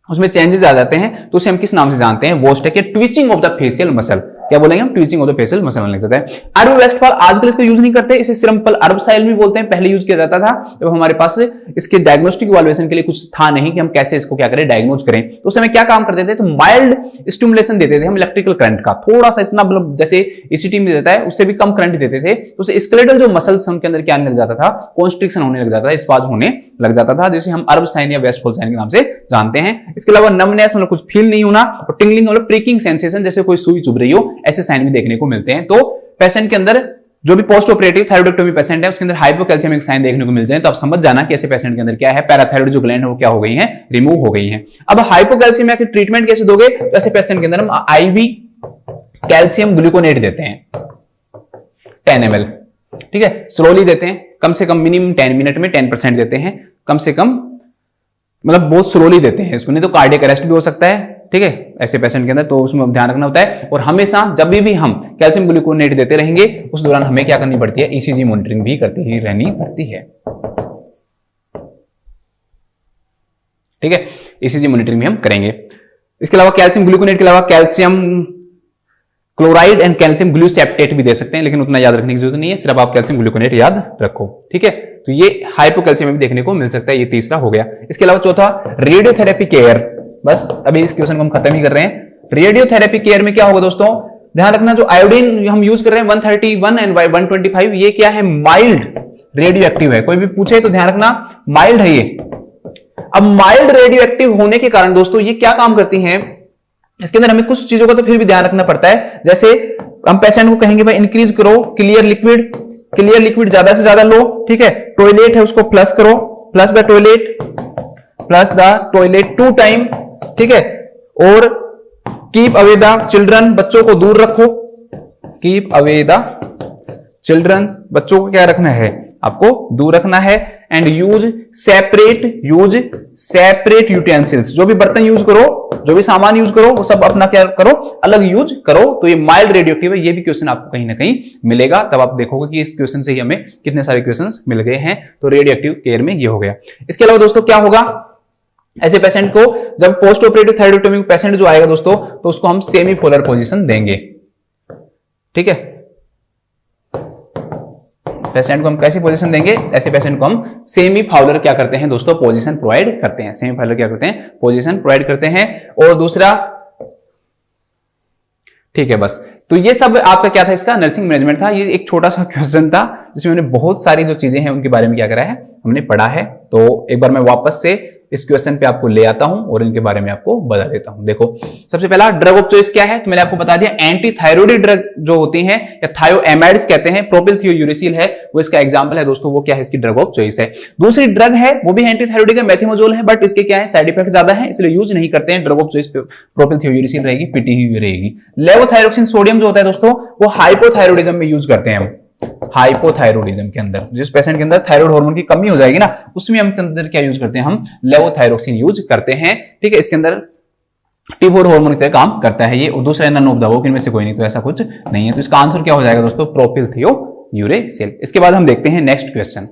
उसमें चेंजेस आ जाते हैं। तो उसे हम किस नाम से जानते हैं, Chvostek, twitching of the facial muscle, क्या बोलेंगे हम, twitching of the facial muscle होने लग जाता है। अर्ब वेस्टफॉल आजकल इसको यूज नहीं करते, इसे सिंपल अर्ब साइल भी बोलते हैं, पहले यूज किया जाता था जब हमारे पास इसके डायग्नोस्टिक इवैल्यूएशन के लिए कुछ था नहीं कि हम कैसे इसको क्या करें, डायग्नोज करें। तो उस समय क्या काम करते थे, तो माइल्ड स्टिमुलेशन देते थे हम इलेक्ट्रिकल करंट का, थोड़ा सा इतना मतलब जैसे ईसीटी में देता है उससे भी कम करंट देते थे, तो उसे स्केलेटल जो मसल्स उनके अंदर क्या आने लग जाता था, कॉन्स्ट्रिक्शन होने लग जाता था, स्पाज्म होने लग जाता था, जिसे हम अर्ब साइन या वेस्टफॉल साइन के नाम से जानते हैं। इसके अलावा नमनेस मतलब कुछ फील नहीं होना, और टिंगलिंग मतलब प्रिकिंग सेंसेशन, जैसे कोई सुई चुभ रही हो, ऐसे साइन भी देखने को मिलते हैं। तो पेशेंट के अंदर जो भी पोस्ट ऑपरेटिव थायराइडोक्टोमी पेशेंट है उसके अंदर हाइपोकैल्सीमिक साइन देखने को मिल जाए तो आप समझ जाना कि ऐसे पेशेंट के अंदर क्या है, पैराथायराइड जो ग्लैंड है वो क्या हो गई है, रिमूव हो गई है। अब हाइपोकैल्सीमिया की ट्रीटमेंट कैसे दोगे, तो ऐसे पेशेंट के अंदर हम IV कैल्शियम ग्लूकोनेट देते हैं 10 ml, ठीक है, स्लोली देते हैं, कम से कम मिनिमम 10 मिनट में 10% देते हैं, कम से कम मतलब बहुत स्लोली देते हैं इसको, नहीं तो कार्डियक अरेस्ट भी हो सकता है, ठीक है, ऐसे पेशेंट के अंदर, तो उसमें ध्यान रखना होता है। और हमेशा जब भी हम कैल्शियम ग्लूकोनेट देते रहेंगे उस दौरान हमें क्या करनी पड़ती है, ECG मॉनिटरिंग भी करती ही रहनी पड़ती है, ठीक है, ECG मॉनिटरिंग भी हम करेंगे। इसके अलावा कैल्शियम ग्लूकोनेट के अलावा कैल्शियम क्लोराइड एंड कैल्शियम ग्लूसेप्टेट भी दे सकते हैं, लेकिन उतना याद रखने की जरूरत नहीं है, सिर्फ आप कैल्शियम ग्लूकोनेट याद रखो, ठीक है। तो ये हाइपोकैल्सीमिया भी देखने को मिल सकता है, ये तीसरा हो गया। इसके अलावा चौथा रेडियोथेरेपी केयर, बस अभी इस क्वेश्चन को हम खत्म ही कर रहे हैं। रेडियोथेरेपी केयर में क्या होगा दोस्तों, ध्यान रखना जो आयोडीन हम यूज कर रहे हैं 131 एंड 125, ये क्या है, माइल्ड रेडियो एक्टिव है। कोई भी पूछे तो ध्यान रखना माइल्ड है ये। अब माइल्ड रेडियो एक्टिव होने के कारण दोस्तों ये क्या काम करती हैं, इसके अंदर हमें कुछ चीजों का तो फिर भी ध्यान रखना पड़ता है। जैसे हम पेशेंट को कहेंगे भाई इंक्रीज करो क्लियर लिक्विड, क्लियर लिक्विड ज्यादा से ज्यादा लो, ठीक है, टॉयलेट है उसको फ्लश करो, फ्लश द टॉयलेट 2 टाइम, ठीक है, और कीप अवे द चिल्ड्रन, बच्चों को दूर रखो, कीप अवे द चिल्ड्रन, बच्चों को क्या रखना है, आपको दूर रखना है। एंड यूज सेपरेट यूटेंसिल्स, जो भी बर्तन यूज करो, जो भी सामान यूज करो वो सब अपना क्या करो, अलग यूज करो। तो ये माइल्ड रेडियो एक्टिव है, ये भी क्वेश्चन आपको कहीं ना कहीं मिलेगा, तब आप देखोगे कि इस क्वेश्चन से ही हमें कितने सारे क्वेश्चंस मिल गए हैं। तो रेडियो एक्टिव केयर में ये हो गया। इसके अलावा दोस्तों क्या होगा, ऐसे पेशेंट को जब पोस्ट ऑपरेटिव थायराइडोक्टोमी पेशेंट जो आएगा दोस्तों, तो उसको हम सेमी पोलर पोजीशन देंगे, ठीक है, पेशेंट को हम कैसी पोजीशन देंगे, ऐसे पेशेंट को हम सेमी फाउलर क्या करते हैं दोस्तों, पोजीशन प्रोवाइड करते हैं, सेमी फाउलर क्या करते हैं, पोजीशन प्रोवाइड करते हैं। और दूसरा ठीक है बस। तो ये सब आपका क्या था, इसका नर्सिंग मैनेजमेंट था। ये एक छोटा सा क्वेश्चन था जिसमें हमने बहुत सारी जो चीजें हैं उनके बारे में क्या करा है, हमने पढ़ा है। तो एक बार मैं वापस से इस क्वेश्चन पे आपको ले आता हूं और इनके बारे में आपको बता देता हूं। देखो सबसे पहला ड्रग ऑफ चॉइस क्या है, तो मैंने आपको बता दिया एंटी थायरोइड ड्रग जो होती हैं या थायोएमाइड्स कहते हैं, प्रोपिलथियोयूरेसिल है वो इसका एग्जांपल है दोस्तों, वो क्या है इसकी ड्रग ऑफ चॉइस है। दूसरी ड्रग है वो भी एंटी थायरोइडिक है, मेथिमोजोल है, बट इसके क्या है साइड इफेक्ट ज्यादा है इसलिए यूज नहीं करते हैं। ड्रग ऑफ चॉइस प्रोपिलथियोयूरेसिल रहेगी, पीटी हुई रहेगी। लेवोथायरोक्सिन सोडियम जो होता है दोस्तों वो हाइपोथायरोडिज्म में यूज करते हैं हम, हाइपोथायरोडिज्म के अंदर जिस पेशेंट के अंदर थायराइड हार्मोन की कमी हो जाएगी ना उसमें हम के अंदर क्या यूज करते हैं, हम लेवोथायरोक्सिन यूज करते हैं। ठीक है, इसके अंदर T4 हार्मोन की तरह काम करता है ये, और दूसरा नन ऑफ द इनमें से कोई नहीं, तो ऐसा कुछ नहीं है। तो इसका आंसर क्या हो जाएगा दोस्तों, प्रोपिलथियोयूरेसिल। इसके बाद हम देखते हैं नेक्स्ट क्वेश्चन।